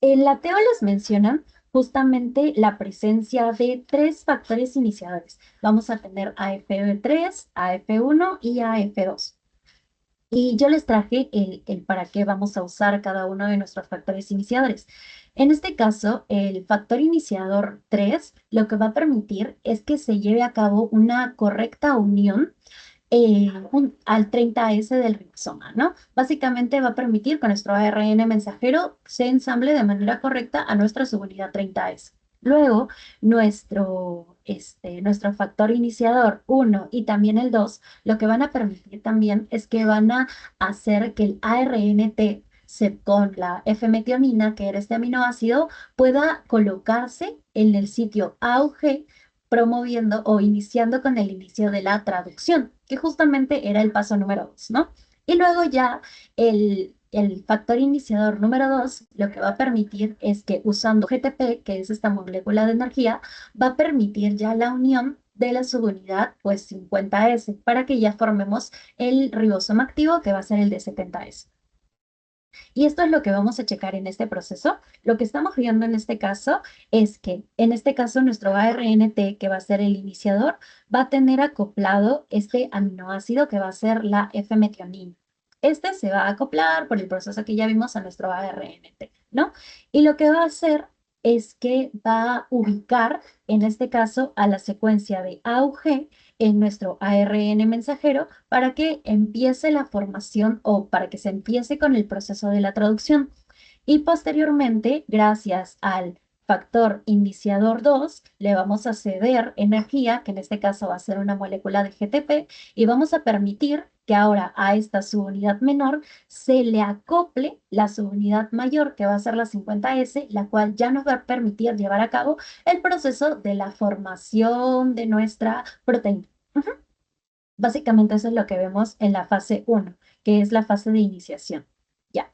En la TEO les mencionan justamente la presencia de tres factores iniciadores. Vamos a tener AF3, AF1 y AF2. Y yo les traje el para qué vamos a usar cada uno de nuestros factores iniciadores. En este caso, el factor iniciador 3 lo que va a permitir es que se lleve a cabo una correcta unión al 30S del ribosoma, ¿no? Básicamente va a permitir que nuestro ARN mensajero se ensamble de manera correcta a nuestra subunidad 30S. Luego, nuestro factor iniciador 1 y también el 2, lo que van a permitir también es que van a hacer que el ARNT con la F-metionina, que era este aminoácido, pueda colocarse en el sitio AUG, promoviendo o iniciando con el inicio de la traducción, que justamente era el paso número 2, ¿no? Y luego ya el factor iniciador número 2 lo que va a permitir es que usando GTP, que es esta molécula de energía, va a permitir ya la unión de la subunidad, pues 50S, para que ya formemos el ribosoma activo, que va a ser el de 70S. Y esto es lo que vamos a checar en este proceso. Lo que estamos viendo en este caso es que, en este caso, nuestro ARNT, que va a ser el iniciador, va a tener acoplado este aminoácido que va a ser la F-metionina. Este se va a acoplar por el proceso que ya vimos a nuestro ARNT, ¿no? Y lo que va a hacer es que va a ubicar, en este caso, a la secuencia de AUG en nuestro ARN mensajero para que empiece la formación o para que se empiece con el proceso de la traducción. Y posteriormente, gracias al factor iniciador 2, le vamos a ceder energía, que en este caso va a ser una molécula de GTP, y vamos a permitir que ahora a esta subunidad menor se le acople la subunidad mayor, que va a ser la 50S, la cual ya nos va a permitir llevar a cabo el proceso de la formación de nuestra proteína. Ujú. Básicamente eso es lo que vemos en la fase 1, que es la fase de iniciación. Ya.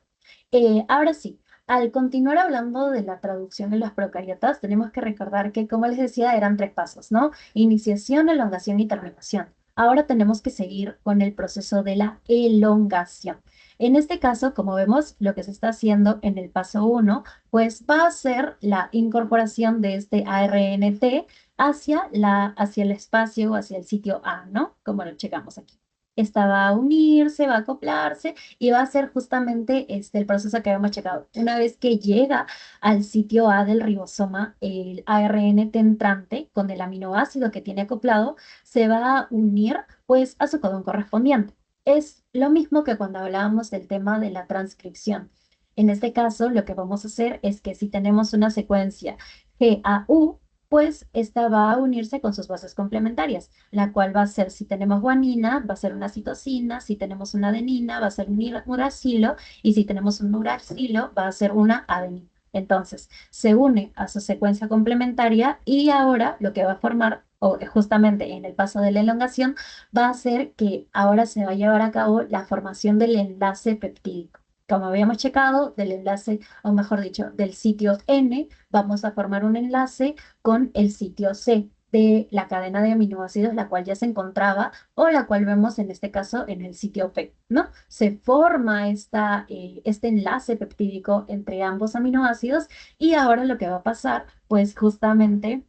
Ahora sí, al continuar hablando de la traducción en las procariotas, tenemos que recordar que, como les decía, eran tres pasos, ¿no? Iniciación, elongación y terminación. Ahora tenemos que seguir con el proceso de la elongación. En este caso, como vemos, lo que se está haciendo en el paso 1, pues va a ser la incorporación de este ARNT hacia el espacio o hacia el sitio A, ¿no? Como lo checamos aquí. Esta va a unirse, va a acoplarse y va a ser justamente el proceso que habíamos checado. Una vez que llega al sitio A del ribosoma, el ARN entrante con el aminoácido que tiene acoplado se va a unir pues a su codón correspondiente. Es lo mismo que cuando hablábamos del tema de la transcripción. En este caso, lo que vamos a hacer es que si tenemos una secuencia GAU, pues esta va a unirse con sus bases complementarias, la cual va a ser, si tenemos guanina, va a ser una citosina, si tenemos una adenina, va a ser un uracilo, y si tenemos un uracilo, va a ser una adenina. Entonces, se une a su secuencia complementaria y ahora lo que va a formar, o justamente en el paso de la elongación, va a ser que ahora se va a llevar a cabo la formación del enlace peptídico. Como habíamos checado, del enlace, o mejor dicho, del sitio N, vamos a formar un enlace con el sitio C de la cadena de aminoácidos, la cual ya se encontraba o la cual vemos en este caso en el sitio P, ¿no? Se forma este enlace peptídico entre ambos aminoácidos y ahora lo que va a pasar, pues justamente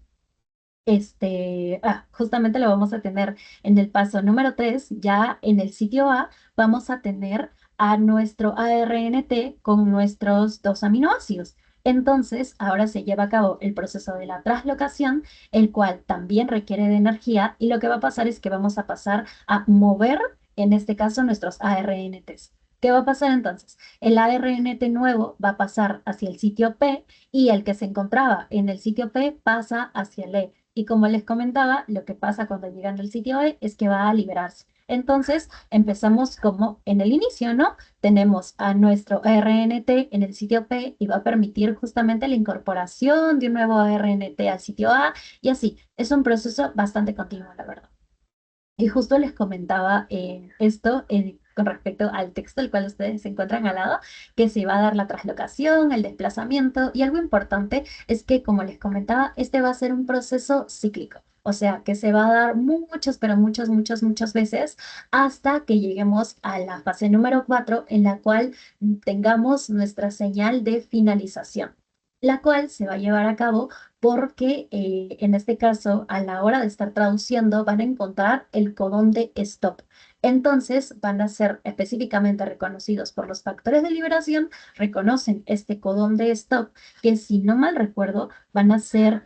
Justamente lo vamos a tener en el paso número 3. Ya en el sitio A vamos a tener a nuestro ARNT con nuestros dos aminoácidos. Entonces, ahora se lleva a cabo el proceso de la translocación, el cual también requiere de energía, y lo que va a pasar es que vamos a pasar a mover, en este caso, nuestros ARNTs. ¿Qué va a pasar entonces? El ARNT nuevo va a pasar hacia el sitio P y el que se encontraba en el sitio P pasa hacia el E. Y como les comentaba, lo que pasa cuando llegan al sitio E es que va a liberarse. Entonces, empezamos como en el inicio, ¿no? Tenemos a nuestro RNT en el sitio P y va a permitir justamente la incorporación de un nuevo RNT al sitio A y así. Es un proceso bastante continuo, la verdad. Y justo les comentaba esto con respecto al texto el cual ustedes se encuentran al lado, que se va a dar la translocación, el desplazamiento, y algo importante es que, como les comentaba, este va a ser un proceso cíclico. O sea, que se va a dar muchas, pero muchas veces hasta que lleguemos a la fase número 4, en la cual tengamos nuestra señal de finalización, la cual se va a llevar a cabo porque en este caso, a la hora de estar traduciendo, van a encontrar el codón de stop. Entonces, van a ser específicamente reconocidos por los factores de liberación, reconocen este codón de stop, que si no mal recuerdo, van a ser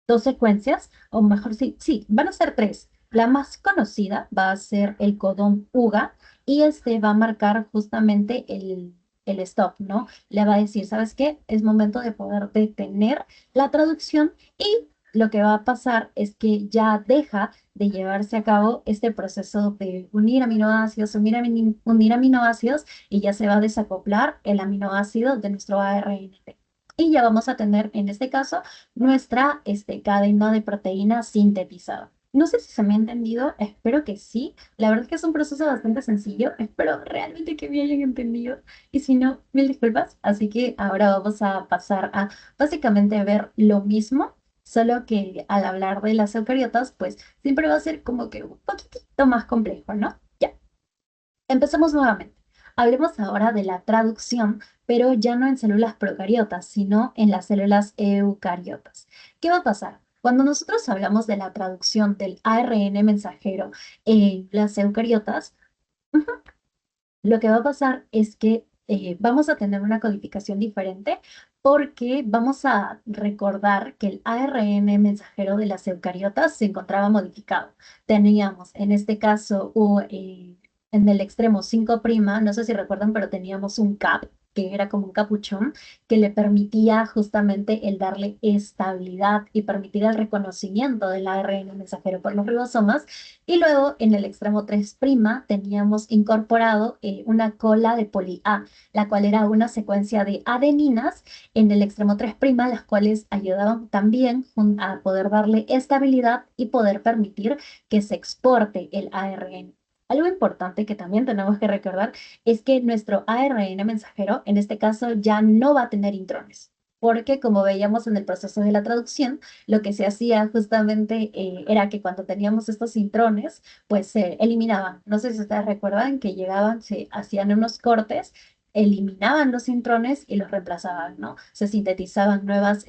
dos secuencias, o mejor, sí, van a ser tres. La más conocida va a ser el codón UGA y este va a marcar justamente el stop, ¿no? Le va a decir, ¿sabes qué? Es momento de poder detener la traducción y lo que va a pasar es que ya deja de llevarse a cabo este proceso de unir aminoácidos, unir aminoácidos y ya se va a desacoplar el aminoácido de nuestro ARNT. Y ya vamos a tener en este caso nuestra cadena de proteína sintetizada. No sé si se me ha entendido, espero que sí. La verdad es que es un proceso bastante sencillo, espero realmente que me hayan entendido. Y si no, mil disculpas. Así que ahora vamos a pasar a básicamente ver lo mismo, solo que al hablar de las eucariotas, pues siempre va a ser como que un poquitito más complejo, ¿no? Ya. Empezamos nuevamente. Hablemos ahora de la traducción, pero ya no en células procariotas, sino en las células eucariotas. ¿Qué va a pasar? Cuando nosotros hablamos de la traducción del ARN mensajero en las eucariotas, lo que va a pasar es que vamos a tener una codificación diferente porque vamos a recordar que el ARN mensajero de las eucariotas se encontraba modificado. Teníamos en este caso en el extremo 5', no sé si recuerdan, pero teníamos un cap que era como un capuchón que le permitía justamente el darle estabilidad y permitir el reconocimiento del ARN mensajero por los ribosomas. Y luego en el extremo 3' teníamos incorporado una cola de poli A, la cual era una secuencia de adeninas en el extremo 3', las cuales ayudaban también a poder darle estabilidad y poder permitir que se exporte el ARN. Algo importante que también tenemos que recordar es que nuestro ARN mensajero, en este caso, ya no va a tener intrones, porque como veíamos en el proceso de la traducción, lo que se hacía justamente era que cuando teníamos estos intrones, pues se eliminaban. No sé si ustedes recuerdan que llegaban, se hacían unos cortes, eliminaban los intrones y los reemplazaban, ¿no? Se sintetizaban nuevos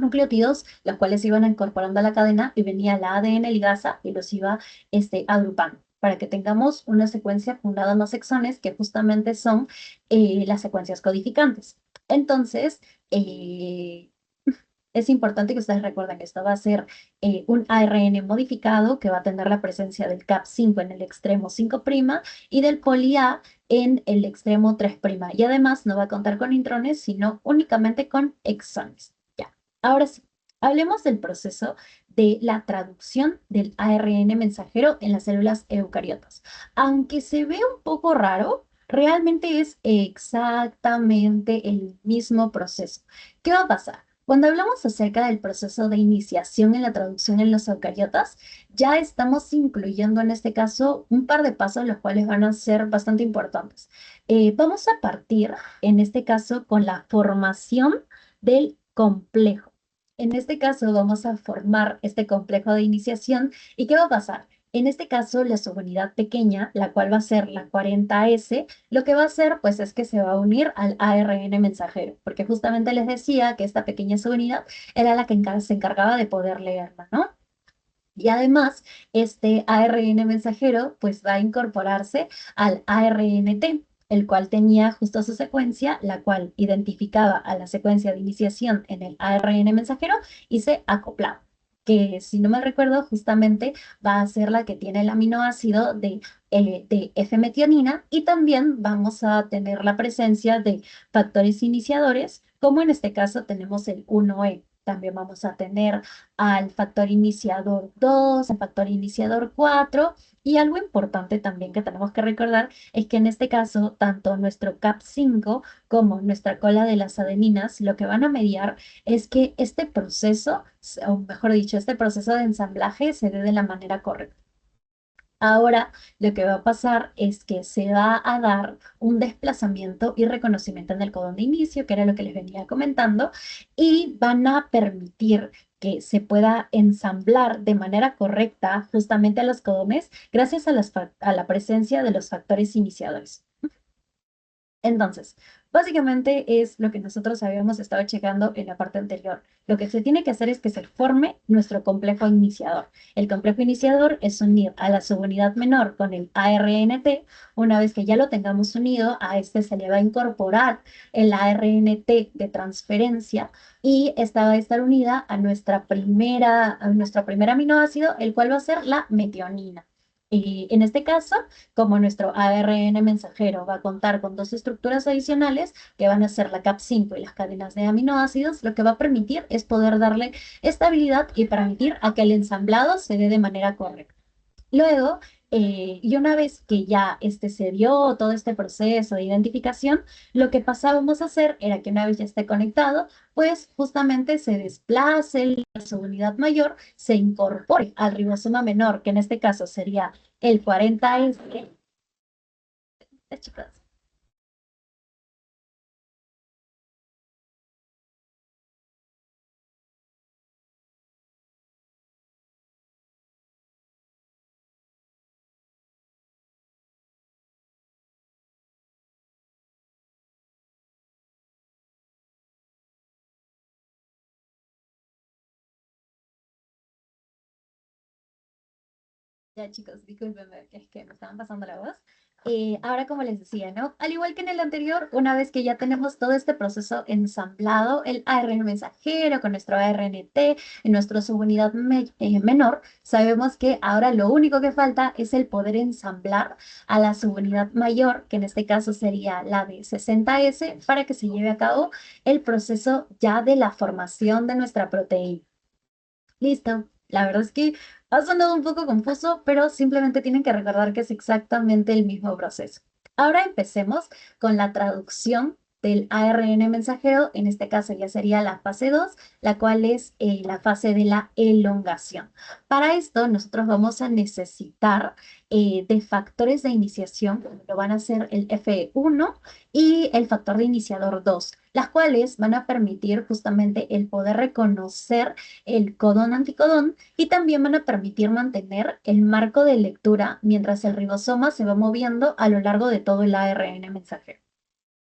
nucleótidos, los cuales se iban incorporando a la cadena y venía la ADN ligasa y los iba agrupando para que tengamos una secuencia fundada en los exones, que justamente son las secuencias codificantes. Entonces, es importante que ustedes recuerden que esto va a ser un ARN modificado que va a tener la presencia del CAP5 en el extremo 5' y del poli-A en el extremo 3'. Y además no va a contar con intrones, sino únicamente con exones. Ya, ahora sí, hablemos del proceso de la traducción del ARN mensajero en las células eucariotas. Aunque se ve un poco raro, realmente es exactamente el mismo proceso. ¿Qué va a pasar? Cuando hablamos acerca del proceso de iniciación en la traducción en los eucariotas, ya estamos incluyendo en este caso un par de pasos los cuales van a ser bastante importantes. Vamos a partir en este caso con la formación del complejo. En este caso vamos a formar este complejo de iniciación. ¿Y qué va a pasar? En este caso, la subunidad pequeña, la cual va a ser la 40S, lo que va a hacer pues es que se va a unir al ARN mensajero, porque justamente les decía que esta pequeña subunidad era la que se encargaba de poder leerla, ¿no? Y además, este ARN mensajero pues va a incorporarse al ARNT, el cual tenía justo su secuencia, la cual identificaba a la secuencia de iniciación en el ARN mensajero y se acoplaba. Que si no me recuerdo, justamente va a ser la que tiene el aminoácido de F-metionina y también vamos a tener la presencia de factores iniciadores, como en este caso tenemos el 1E. También vamos a tener al factor iniciador 2, al factor iniciador 4. Y algo importante también que tenemos que recordar es que en este caso, tanto nuestro CAP5 como nuestra cola de las adeninas, lo que van a mediar es que este proceso, o mejor dicho, este proceso de ensamblaje se dé de la manera correcta. Ahora lo que va a pasar es que se va a dar un desplazamiento y reconocimiento en el codón de inicio, que era lo que les venía comentando, y van a permitir que se pueda ensamblar de manera correcta justamente a los codones gracias a, a la presencia de los factores iniciadores. Entonces, básicamente es lo que nosotros habíamos estado checando en la parte anterior. Lo que se tiene que hacer es que se forme nuestro complejo iniciador. El complejo iniciador es unir a la subunidad menor con el ARNT. Una vez que ya lo tengamos unido, a este se le va a incorporar el ARNT de transferencia y esta va a estar unida a nuestro primer aminoácido, el cual va a ser la metionina. Y en este caso, como nuestro ARN mensajero va a contar con dos estructuras adicionales, que van a ser la CAP5 y las cadenas de aminoácidos, lo que va a permitir es poder darle estabilidad y permitir a que el ensamblado se dé de manera correcta. Luego, y una vez que ya se dio todo este proceso de identificación, lo que pasábamos a hacer era que una vez ya esté conectado, pues justamente se desplace la subunidad mayor, se incorpore al ribosoma menor, que en este caso sería el 40S. Chicas. Ya chicos, discúlpenme, que es que me estaban pasando la voz. Ahora, como les decía, ¿no? Al igual que en el anterior, una vez que ya tenemos todo este proceso ensamblado, el ARN mensajero con nuestro ARNT en nuestra subunidad menor, sabemos que ahora lo único que falta es el poder ensamblar a la subunidad mayor, que en este caso sería la de 60S, para que se lleve a cabo el proceso ya de la formación de nuestra proteína. Listo. La verdad es que ha sonado un poco confuso, pero simplemente tienen que recordar que es exactamente el mismo proceso. Ahora empecemos con la traducción del ARN mensajero. En este caso ya sería la fase 2, la cual es la fase de la elongación. Para esto nosotros vamos a necesitar de factores de iniciación, como lo van a ser el F1 y el factor de iniciador 2, las cuales van a permitir justamente el poder reconocer el codón anticodón y también van a permitir mantener el marco de lectura mientras el ribosoma se va moviendo a lo largo de todo el ARN mensajero.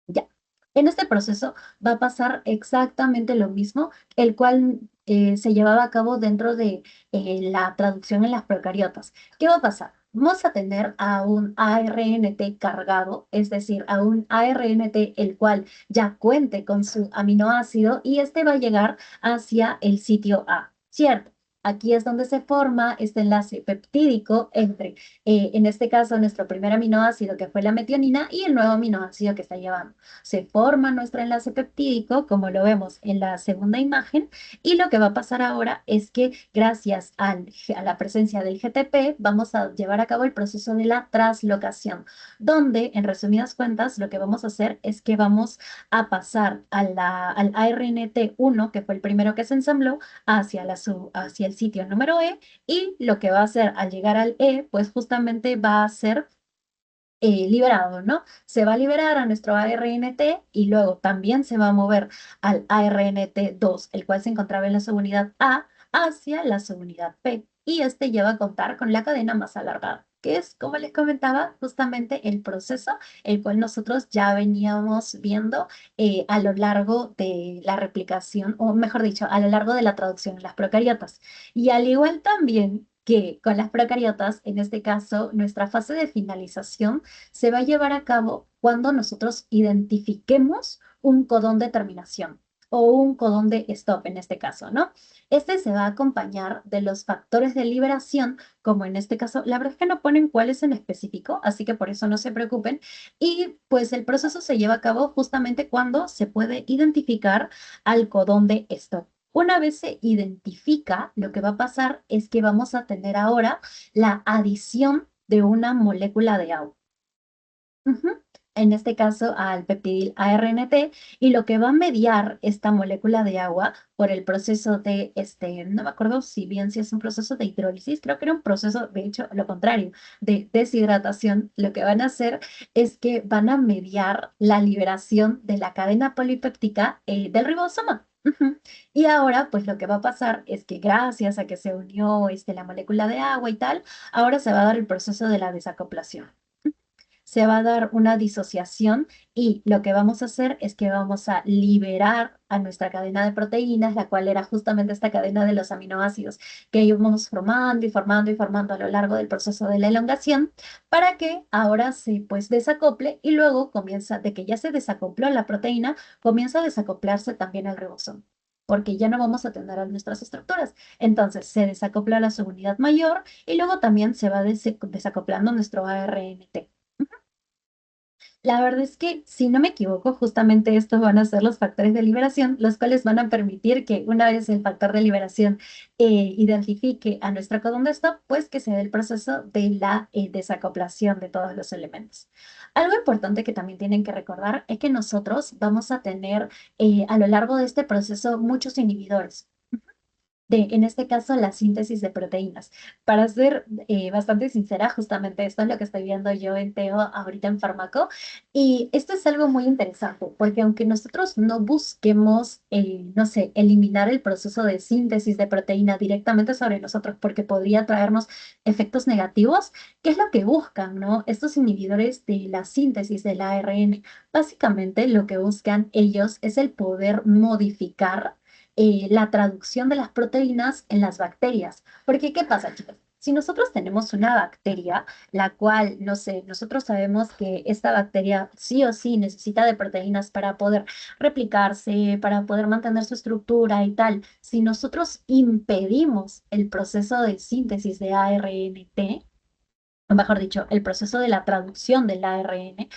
Ya. En este proceso va a pasar exactamente lo mismo, el cual se llevaba a cabo dentro de la traducción en las procariotas. ¿Qué va a pasar? Vamos a tener a un ARNT cargado, es decir, a un ARNT el cual ya cuente con su aminoácido y este va a llegar hacia el sitio A, ¿cierto? Aquí es donde se forma este enlace peptídico entre, en este caso, nuestro primer aminoácido que fue la metionina y el nuevo aminoácido que está llevando. Se forma nuestro enlace peptídico, como lo vemos en la segunda imagen, y lo que va a pasar ahora es que gracias a la presencia del GTP vamos a llevar a cabo el proceso de la translocación, donde, en resumidas cuentas, lo que vamos a hacer es que vamos a pasar al ARNT1, que fue el primero que se ensambló, hacia el sitio número E, y lo que va a hacer al llegar al E, pues justamente va a ser liberado, ¿no? Se va a liberar a nuestro ARNT y luego también se va a mover al ARNT2, el cual se encontraba en la subunidad A, hacia la subunidad P. y este ya va a contar con la cadena más alargada, que es, como les comentaba, justamente el proceso el cual nosotros ya veníamos viendo a lo largo de la replicación, o mejor dicho, a lo largo de la traducción en las procariotas. Y al igual también que con las procariotas, en este caso, nuestra fase de finalización se va a llevar a cabo cuando nosotros identifiquemos un codón de terminación o un codón de stop en este caso, ¿no? Este se va a acompañar de los factores de liberación, como en este caso, la verdad es que no ponen cuáles en específico, así que por eso no se preocupen. Y pues el proceso se lleva a cabo justamente cuando se puede identificar al codón de stop. Una vez se identifica, lo que va a pasar es que vamos a tener ahora la adición de una molécula de agua. Ujú. En este caso al peptidil ARNT, y lo que va a mediar esta molécula de agua por el proceso de, no me acuerdo si bien si es un proceso de hidrólisis, creo que era un proceso, de hecho, lo contrario, de deshidratación, lo que van a hacer es que van a mediar la liberación de la cadena polipéptica del ribosoma. Ujú. Y ahora, pues lo que va a pasar es que gracias a que se unió la molécula de agua y tal, ahora se va a dar el proceso de la desacoplación. Se va a dar una disociación y lo que vamos a hacer es que vamos a liberar a nuestra cadena de proteínas, la cual era justamente esta cadena de los aminoácidos que íbamos formando y formando y formando a lo largo del proceso de la elongación, para que ahora se pues desacople y luego comienza, de que ya se desacopló la proteína, comienza a desacoplarse también el ribosoma, porque ya no vamos a tener a nuestras estructuras. Entonces se desacopla la subunidad mayor y luego también se va desacoplando nuestro ARNT. La verdad es que, si no me equivoco, justamente estos van a ser los factores de liberación, los cuales van a permitir que una vez el factor de liberación identifique a nuestro codón de stop, pues que se dé el proceso de la desacoplación de todos los elementos. Algo importante que también tienen que recordar es que nosotros vamos a tener a lo largo de este proceso muchos inhibidores en este caso, la síntesis de proteínas. Para ser bastante sincera, justamente esto es lo que estoy viendo yo en Teo ahorita en Fármaco. Y esto es algo muy interesante, porque aunque nosotros no busquemos, no sé, eliminar el proceso de síntesis de proteína directamente sobre nosotros, porque podría traernos efectos negativos, ¿qué es lo que buscan, no? Estos inhibidores de la síntesis del ARN, básicamente lo que buscan ellos es el poder modificar la traducción de las proteínas en las bacterias. Porque, ¿qué pasa, chicos? Si nosotros tenemos una bacteria, la cual, no sé, nosotros sabemos que esta bacteria sí o sí necesita de proteínas para poder replicarse, para poder mantener su estructura y tal. Si nosotros impedimos el proceso de síntesis de ARNT, o mejor dicho, el proceso de la traducción del ARN,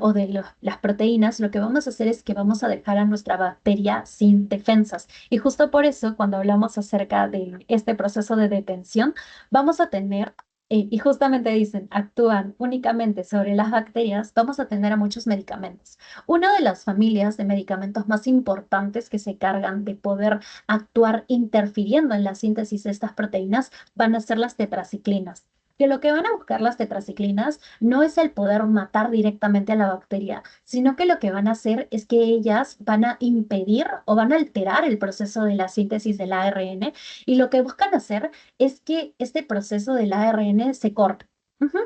o de las proteínas, lo que vamos a hacer es que vamos a dejar a nuestra bacteria sin defensas. Y justo por eso, cuando hablamos acerca de este proceso de detención, vamos a tener, y justamente dicen, actúan únicamente sobre las bacterias, vamos a tener a muchos medicamentos. Una de las familias de medicamentos más importantes que se cargan de poder actuar interfiriendo en la síntesis de estas proteínas van a ser las tetraciclinas, que lo que van a buscar las tetraciclinas no es el poder matar directamente a la bacteria, sino que lo que van a hacer es que ellas van a impedir o van a alterar el proceso de la síntesis del ARN, y lo que buscan hacer es que este proceso del ARN se corte. Ujú.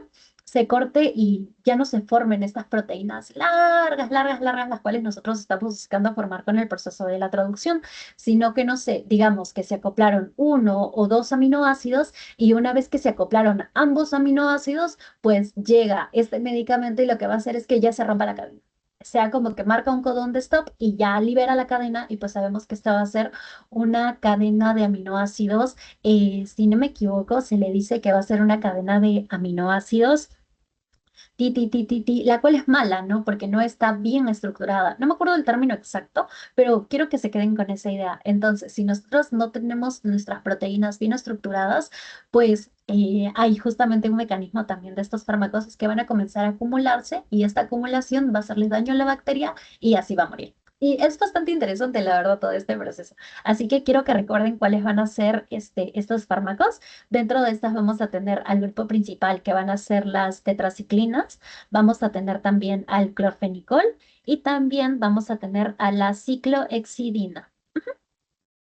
Se corte y ya no se formen estas proteínas largas, largas, largas, las cuales nosotros estamos buscando formar con el proceso de la traducción, sino que no sé, digamos que se acoplaron uno o dos aminoácidos, y una vez que se acoplaron ambos aminoácidos, pues llega este medicamento y lo que va a hacer es que ya se rompa la cadena. O sea, como que marca un codón de stop y ya libera la cadena, y pues sabemos que esta va a ser una cadena de aminoácidos. Si no me equivoco, se le dice que va a ser una cadena de aminoácidos la cual es mala, ¿no? Porque no está bien estructurada. No me acuerdo del término exacto, pero quiero que se queden con esa idea. Entonces, si nosotros no tenemos nuestras proteínas bien estructuradas, pues hay justamente un mecanismo también de estos fármacos, es que van a comenzar a acumularse, y esta acumulación va a hacerle daño a la bacteria y así va a morir. Y es bastante interesante, la verdad, todo este proceso. Así que quiero que recuerden cuáles van a ser estos fármacos. Dentro de estas vamos a tener al grupo principal, que van a ser las tetraciclinas, vamos a tener también al clorfenicol, y también vamos a tener a la ciclohexidina,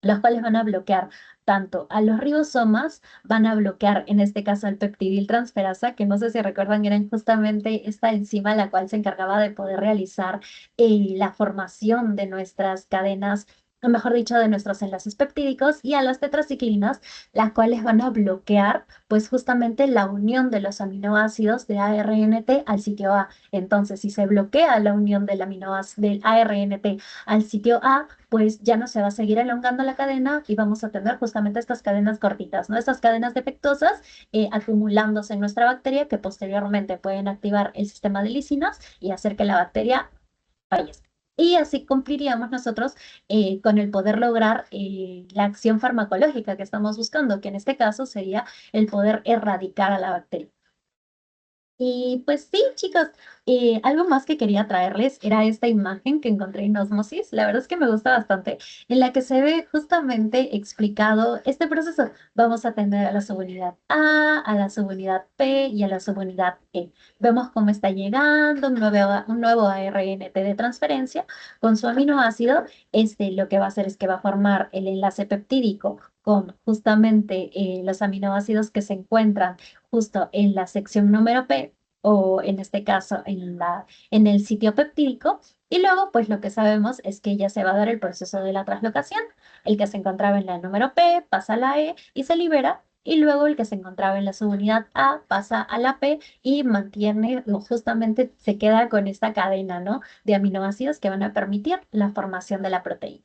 los cuales van a bloquear tanto a los ribosomas, van a bloquear, en este caso, el peptidiltransferasa, que no sé si recuerdan, era justamente esta enzima la cual se encargaba de poder realizar la formación de nuestras cadenas, o mejor dicho, de nuestros enlaces peptídicos, y a las tetraciclinas, las cuales van a bloquear, pues justamente la unión de los aminoácidos de ARNT al sitio A. Entonces, si se bloquea la unión del del ARNT al sitio A, pues ya no se va a seguir elongando la cadena y vamos a tener justamente estas cadenas cortitas, ¿no? Estas cadenas defectuosas acumulándose en nuestra bacteria que posteriormente pueden activar el sistema de lisinas y hacer que la bacteria fallezca. Y así cumpliríamos nosotros con el poder lograr la acción farmacológica que estamos buscando, que en este caso sería el poder erradicar a la bacteria. Y pues sí, chicos, algo más que quería traerles era esta imagen que encontré en Osmosis. La verdad es que me gusta bastante, en la que se ve justamente explicado este proceso. Vamos a tener a la subunidad A, a la subunidad P y a la subunidad E. Vemos cómo está llegando un nuevo ARNT de transferencia con su aminoácido. Este lo que va a hacer es que va a formar el enlace peptídico con justamente los aminoácidos que se encuentran justo en la sección número P o en este caso en el sitio peptídico. Y luego, pues lo que sabemos es que ya se va a dar el proceso de la translocación. El que se encontraba en la número P pasa a la E y se libera. Y luego el que se encontraba en la subunidad A pasa a la P y mantiene, o justamente se queda con esta cadena, ¿no? De aminoácidos que van a permitir la formación de la proteína.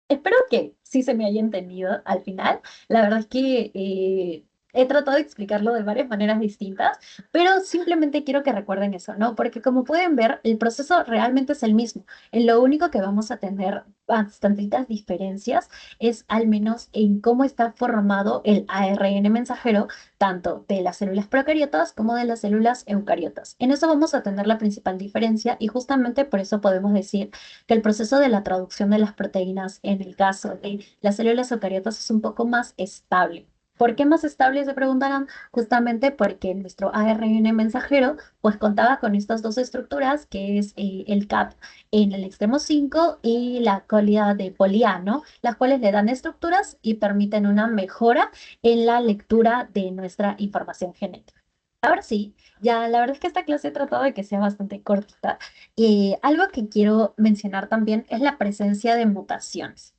Espero que sí se me haya entendido al final. La verdad es que he tratado de explicarlo de varias maneras distintas, pero simplemente quiero que recuerden eso, ¿no? Porque como pueden ver, el proceso realmente es el mismo. En lo único que vamos a tener bastantitas diferencias es al menos en cómo está formado el ARN mensajero, tanto de las células procariotas como de las células eucariotas. En eso vamos a tener la principal diferencia y justamente por eso podemos decir que el proceso de la traducción de las proteínas en el caso de las células eucariotas es un poco más estable. ¿Por qué más estable? Se preguntarán, justamente porque nuestro ARN mensajero pues contaba con estas dos estructuras, que es el CAP en el extremo 5 y la colida de Polía, ¿no? Las cuales le dan estructuras y permiten una mejora en la lectura de nuestra información genética. Ahora sí, ya la verdad es que esta clase he tratado de que sea bastante cortita. Y algo que quiero mencionar también es la presencia de mutaciones.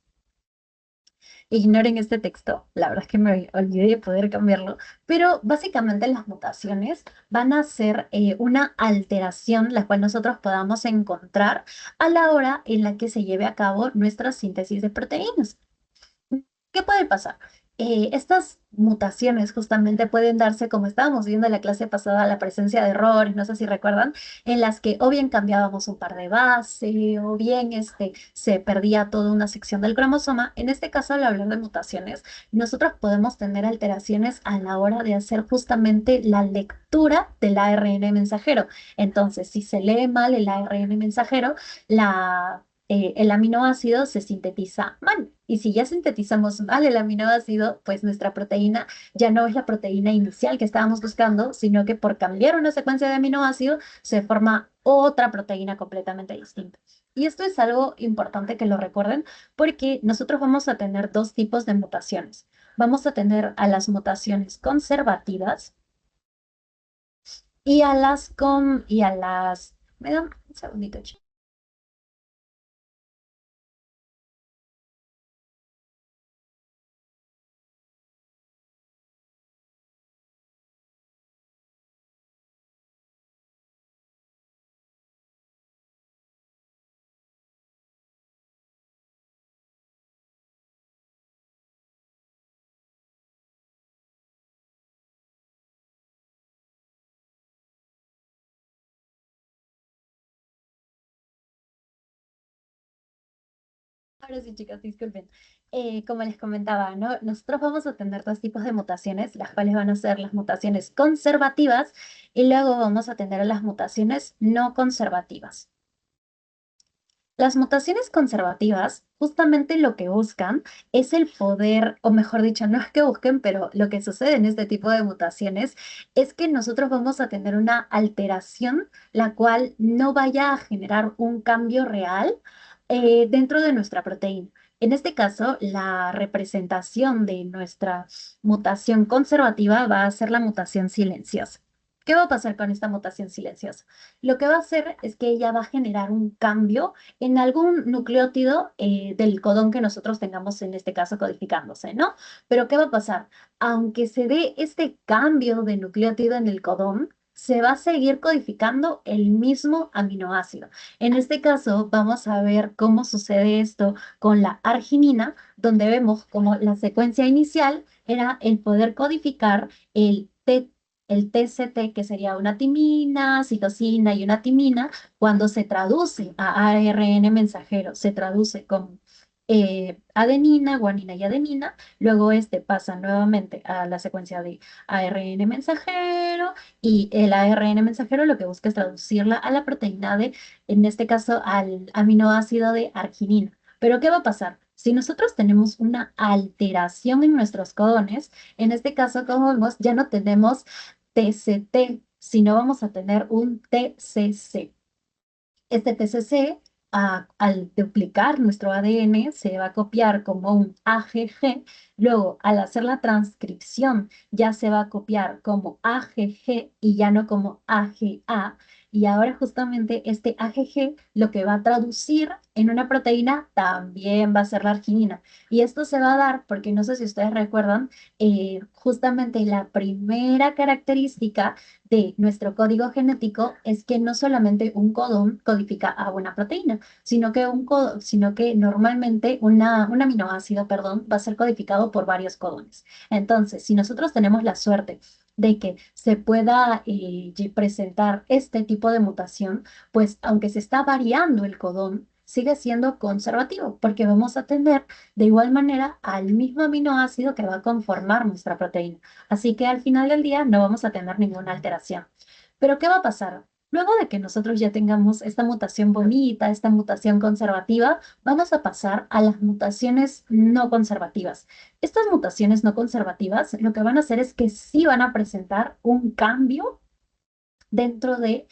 Ignoren este texto, la verdad es que me olvidé de poder cambiarlo, pero básicamente las mutaciones van a ser una alteración la cual nosotros podamos encontrar a la hora en la que se lleve a cabo nuestra síntesis de proteínas. ¿Qué puede pasar? Estas mutaciones justamente pueden darse, como estábamos viendo en la clase pasada, la presencia de errores, no sé si recuerdan, en las que o bien cambiábamos un par de base, o bien se perdía toda una sección del cromosoma. En este caso, al hablar de mutaciones, nosotros podemos tener alteraciones a la hora de hacer justamente la lectura del ARN mensajero. Entonces, si se lee mal el ARN mensajero, el aminoácido se sintetiza mal. Y si ya sintetizamos mal el aminoácido, pues nuestra proteína ya no es la proteína inicial que estábamos buscando, sino que por cambiar una secuencia de aminoácido se forma otra proteína completamente distinta. Y esto es algo importante que lo recuerden porque nosotros vamos a tener dos tipos de mutaciones. Vamos a tener a las mutaciones conservativas y a las, me dan un segundito, ahora sí, chicas, disculpen. Como les comentaba, ¿no? Nosotros vamos a tener dos tipos de mutaciones, las cuales van a ser las mutaciones conservativas y luego vamos a tener las mutaciones no conservativas. Las mutaciones conservativas justamente lo que buscan es el poder, o mejor dicho, no es que busquen, pero lo que sucede en este tipo de mutaciones es que nosotros vamos a tener una alteración la cual no vaya a generar un cambio real dentro de nuestra proteína. En este caso, la representación de nuestra mutación conservativa va a ser la mutación silenciosa. ¿Qué va a pasar con esta mutación silenciosa? Lo que va a hacer es que ella va a generar un cambio en algún nucleótido del codón que nosotros tengamos en este caso codificándose, ¿no? Pero ¿qué va a pasar? Aunque se dé este cambio de nucleótido en el codón, se va a seguir codificando el mismo aminoácido. En este caso, vamos a ver cómo sucede esto con la arginina, donde vemos como la secuencia inicial era el poder codificar el TCT, que sería una timina, citosina y una timina, cuando se traduce a ARN mensajero, se traduce como adenina, guanina y adenina. Luego este pasa nuevamente a la secuencia de ARN mensajero y el ARN mensajero lo que busca es traducirla a la proteína de, en este caso, al aminoácido de arginina. Pero ¿qué va a pasar? Si nosotros tenemos una alteración en nuestros codones, en este caso, como vemos, ya no tenemos TCT, sino vamos a tener un TCC. Este TCC, al duplicar nuestro ADN, se va a copiar como un AGG. Luego, al hacer la transcripción, ya se va a copiar como AGG y ya no como AGA. Y ahora justamente este AGG lo que va a traducir en una proteína también va a ser la arginina. Y esto se va a dar porque no sé si ustedes recuerdan, justamente la primera característica de nuestro código genético es que no solamente un codón codifica a una proteína, sino que normalmente un aminoácido, perdón, va a ser codificado por varios codones. Entonces, si nosotros tenemos la suerte de que se pueda presentar este tipo de mutación, pues aunque se está variando el codón, sigue siendo conservativo, porque vamos a tener de igual manera al mismo aminoácido que va a conformar nuestra proteína. Así que al final del día no vamos a tener ninguna alteración. Pero ¿qué va a pasar? Luego de que nosotros ya tengamos esta mutación bonita, esta mutación conservativa, vamos a pasar a las mutaciones no conservativas. Estas mutaciones no conservativas lo que van a hacer es que sí van a presentar un cambio dentro de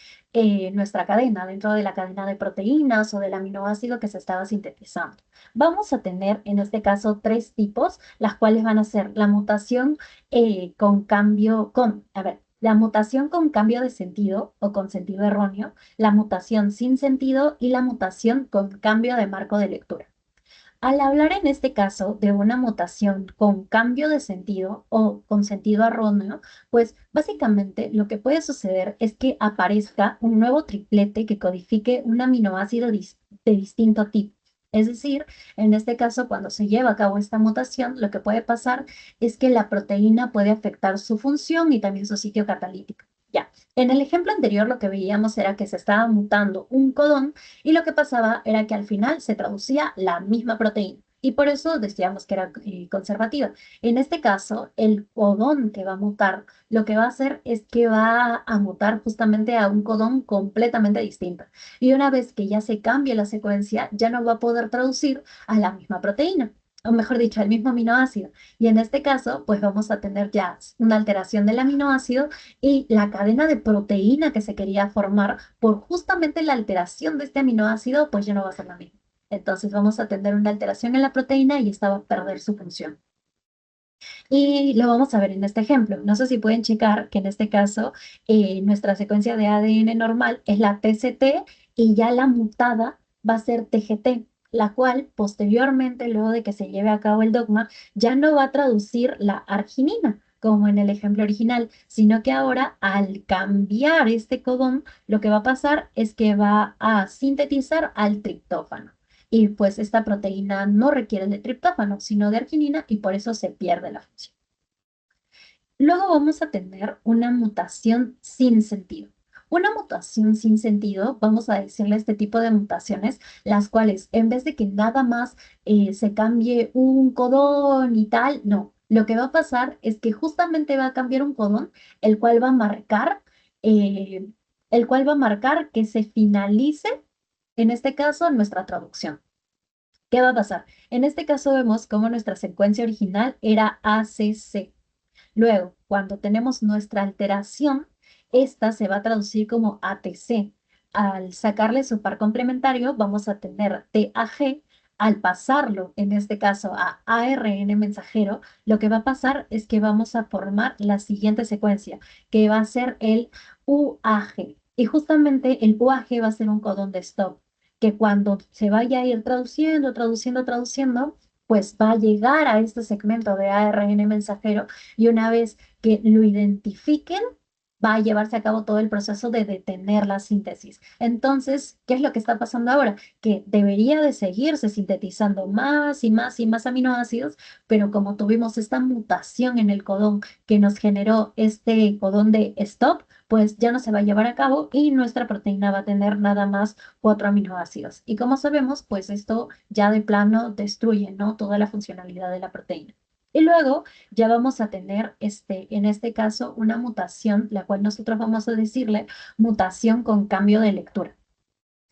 nuestra cadena, dentro de la cadena de proteínas o del aminoácido que se estaba sintetizando. Vamos a tener en este caso tres tipos, las cuales van a ser la mutación la mutación con cambio de sentido o con sentido erróneo, la mutación sin sentido y la mutación con cambio de marco de lectura. Al hablar en este caso de una mutación con cambio de sentido o con sentido erróneo, pues básicamente lo que puede suceder es que aparezca un nuevo triplete que codifique un aminoácido de distinto tipo. Es decir, en este caso, cuando se lleva a cabo esta mutación, lo que puede pasar es que la proteína puede afectar su función y también su sitio catalítico. Ya, en el ejemplo anterior lo que veíamos era que se estaba mutando un codón y lo que pasaba era que al final se traducía la misma proteína. Y por eso decíamos que era conservativa. En este caso, el codón que va a mutar, lo que va a hacer es que va a mutar justamente a un codón completamente distinto. Y una vez que ya se cambie la secuencia, ya no va a poder traducir a la misma proteína, o mejor dicho, al mismo aminoácido. Y en este caso, pues vamos a tener ya una alteración del aminoácido y la cadena de proteína que se quería formar por justamente la alteración de este aminoácido, pues ya no va a ser la misma. Entonces vamos a tener una alteración en la proteína y esta va a perder su función. Y lo vamos a ver en este ejemplo. No sé si pueden checar que en este caso nuestra secuencia de ADN normal es la TCT y ya la mutada va a ser TGT, la cual posteriormente, luego de que se lleve a cabo el dogma, ya no va a traducir la arginina como en el ejemplo original, sino que ahora al cambiar este codón, lo que va a pasar es que va a sintetizar al triptófano. Y pues esta proteína no requiere de triptófano, sino de arginina y por eso se pierde la función. Luego vamos a tener una mutación sin sentido. Una mutación sin sentido, vamos a decirle este tipo de mutaciones, las cuales en vez de que nada más se cambie un codón y tal, no. Lo que va a pasar es que justamente va a cambiar un codón, el cual va a marcar, eh, el cual va a marcar que se finalice, en este caso, nuestra traducción. ¿Qué va a pasar? En este caso vemos cómo nuestra secuencia original era ACC. Luego, cuando tenemos nuestra alteración, esta se va a traducir como ATC. Al sacarle su par complementario, vamos a tener TAG. al pasarlo, en este caso a ARN mensajero, lo que va a pasar es que vamos a formar la siguiente secuencia, que va a ser el UAG. Y justamente el UAG va a ser un codón de stop, que cuando se vaya a ir traduciendo, traduciendo, traduciendo, pues va a llegar a este segmento de ARN mensajero y una vez que lo identifiquen, va a llevarse a cabo todo el proceso de detener la síntesis. Entonces, ¿qué es lo que está pasando ahora? Que debería de seguirse sintetizando más y más y más aminoácidos, pero como tuvimos esta mutación en el codón que nos generó este codón de stop, pues ya no se va a llevar a cabo y nuestra proteína va a tener nada más 4 aminoácidos. Y como sabemos, pues esto ya de plano destruye, ¿no? Toda la funcionalidad de la proteína. Y luego ya vamos a tener, en este caso, una mutación, la cual nosotros vamos a decirle mutación con cambio de lectura.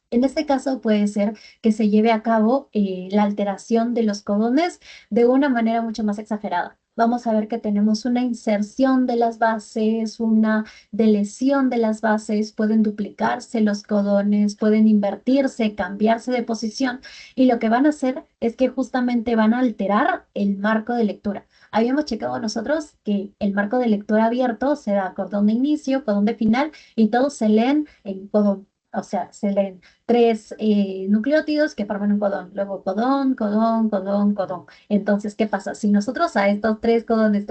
En este caso puede ser que se lleve a cabo la alteración de los codones de una manera mucho más exagerada. Vamos a ver que tenemos una inserción de las bases, una deleción de las bases, pueden duplicarse los codones, pueden invertirse, cambiarse de posición y lo que van a hacer es que justamente van a alterar el marco de lectura. Habíamos checado nosotros que el marco de lectura abierto se da cordón de inicio, cordón de final y todos se leen en codón. O sea, se leen tres nucleótidos que forman un codón, luego codón, codón, codón, codón. Entonces, ¿qué pasa? Si nosotros a estos tres codones,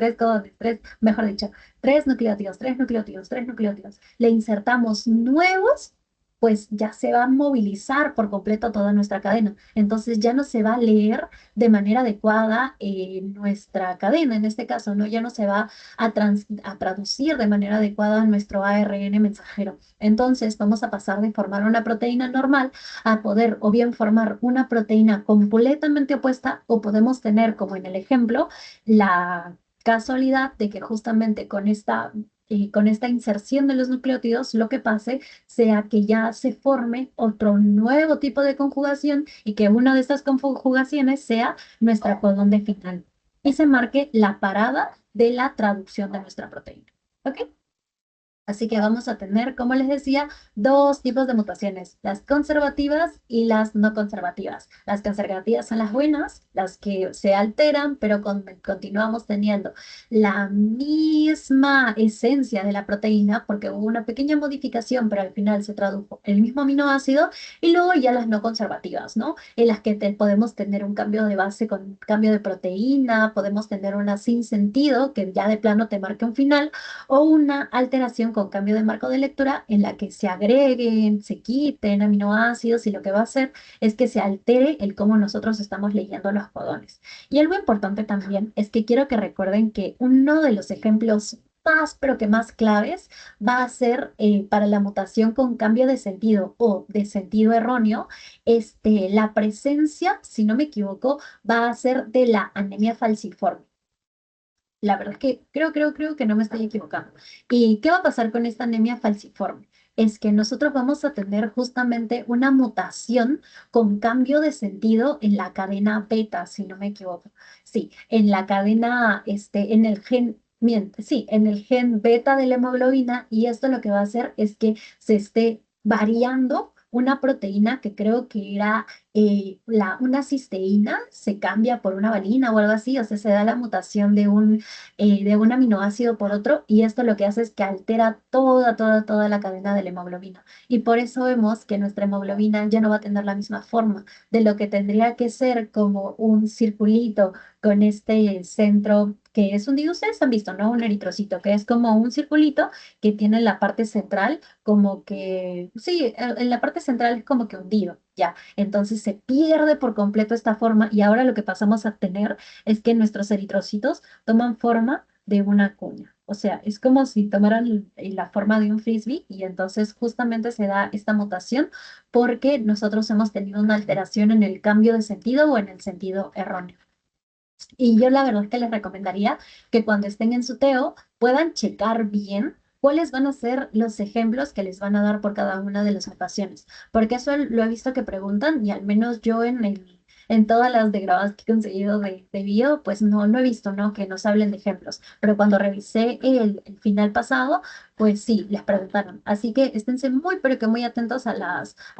mejor dicho, tres nucleótidos, tres nucleótidos, tres nucleótidos, le insertamos nuevos, pues ya se va a movilizar por completo toda nuestra cadena. Entonces ya no se va a leer de manera adecuada nuestra cadena, en este caso, ¿no? Ya no se va a traducir de manera adecuada nuestro ARN mensajero. Entonces vamos a pasar de formar una proteína normal a poder o bien formar una proteína completamente opuesta o podemos tener, como en el ejemplo, la casualidad de que justamente con esta inserción de los nucleótidos, lo que pase sea que ya se forme otro nuevo tipo de conjugación y que una de estas conjugaciones sea nuestra codón de final y se marque la parada de la traducción de nuestra proteína. ¿Ok? Así que vamos a tener, como les decía, dos tipos de mutaciones, las conservativas y las no conservativas. Las conservativas son las buenas, las que se alteran, pero continuamos teniendo la misma esencia de la proteína, porque hubo una pequeña modificación, pero al final se tradujo el mismo aminoácido, y luego ya las no conservativas, ¿no? En las que podemos tener un cambio de base con cambio de proteína, podemos tener una sin sentido, que ya de plano te marque un final o una alteración con cambio de marco de lectura en la que se agreguen, se quiten aminoácidos y lo que va a hacer es que se altere el cómo nosotros estamos leyendo los codones. Y algo importante también es que quiero que recuerden que uno de los ejemplos más, pero que más claves va a ser para la mutación con cambio de sentido o de sentido erróneo, la presencia, si no me equivoco, va a ser de la anemia falciforme. La verdad es que creo que no me estoy equivocando. ¿Y qué va a pasar con esta anemia falciforme? Es que nosotros vamos a tener justamente una mutación con cambio de sentido en la cadena beta, si no me equivoco. Sí, en la cadena, en el gen, sí, en el gen beta de la hemoglobina, y esto lo que va a hacer es que se esté variando una proteína que creo que era una cisteína, se cambia por una valina o algo así, o sea, se da la mutación de un aminoácido por otro y esto lo que hace es que altera toda la cadena de la hemoglobina. Y por eso vemos que nuestra hemoglobina ya no va a tener la misma forma de lo que tendría que ser como un circulito con este centro que es hundido. Ustedes han visto, ¿no? Un eritrocito, que es como un circulito que tiene la parte central como que, sí, en la parte central es como que hundido, ya. Entonces se pierde por completo esta forma y ahora lo que pasamos a tener es que nuestros eritrocitos toman forma de una cuña. O sea, es como si tomaran la forma de un frisbee y entonces justamente se da esta mutación porque nosotros hemos tenido una alteración en el cambio de sentido o en el sentido erróneo. Y yo la verdad es que les recomendaría que cuando estén en su TEO puedan checar bien cuáles van a ser los ejemplos que les van a dar por cada una de las ocasiones. Porque eso lo he visto que preguntan y al menos yo en todas las de grabadas que he conseguido de bio, pues no he visto, ¿no? Que nos hablen de ejemplos. Pero cuando revisé el final pasado, pues sí, les preguntaron. Así que esténse muy, pero que muy atentos a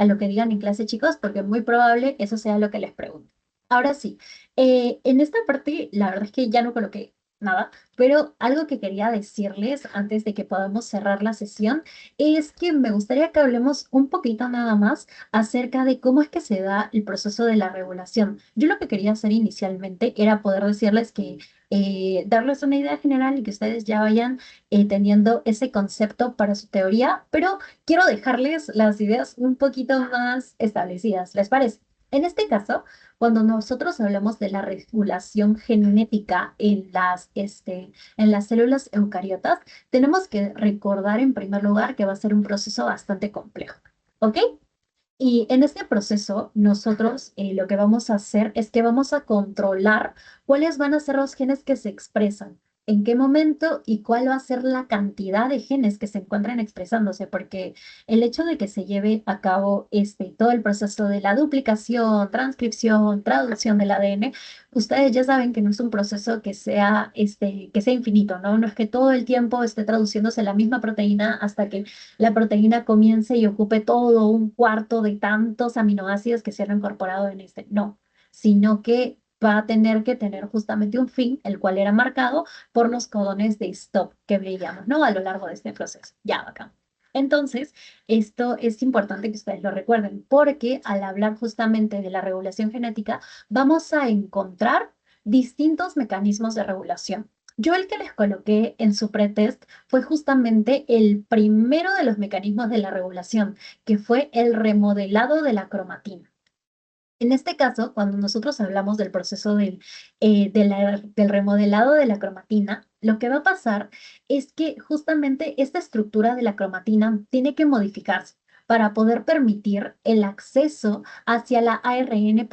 lo que digan en clase, chicos, porque muy probable eso sea lo que les pregunten. Ahora sí, en esta parte la verdad es que ya no coloqué nada, pero algo que quería decirles antes de que podamos cerrar la sesión es que me gustaría que hablemos un poquito nada más acerca de cómo es que se da el proceso de la regulación. Yo lo que quería hacer inicialmente era poder decirles que darles una idea general y que ustedes ya vayan teniendo ese concepto para su teoría, pero quiero dejarles las ideas un poquito más establecidas. ¿Les parece? En este caso, cuando nosotros hablamos de la regulación genética en las células eucariotas, tenemos que recordar en primer lugar que va a ser un proceso bastante complejo. ¿Ok? Y en este proceso, nosotros lo que vamos a hacer es que vamos a controlar cuáles van a ser los genes que se expresan, en qué momento y cuál va a ser la cantidad de genes que se encuentran expresándose, porque el hecho de que se lleve a cabo todo el proceso de la duplicación, transcripción, traducción del ADN, ustedes ya saben que no es un proceso que sea infinito, ¿no? No es que todo el tiempo esté traduciéndose la misma proteína hasta que la proteína comience y ocupe todo un cuarto de tantos aminoácidos que se han incorporado en este. No, sino que va a tener que tener justamente un fin, el cual era marcado por los codones de stop que veíamos, ¿no? A lo largo de este proceso. Ya, acá. Entonces, esto es importante que ustedes lo recuerden, porque al hablar justamente de la regulación genética, vamos a encontrar distintos mecanismos de regulación. Yo el que les coloqué en su pretest fue justamente el primero de los mecanismos de la regulación, que fue el remodelado de la cromatina. En este caso, cuando nosotros hablamos del proceso del remodelado de la cromatina, lo que va a pasar es que justamente esta estructura de la cromatina tiene que modificarse para poder permitir el acceso hacia de la ARN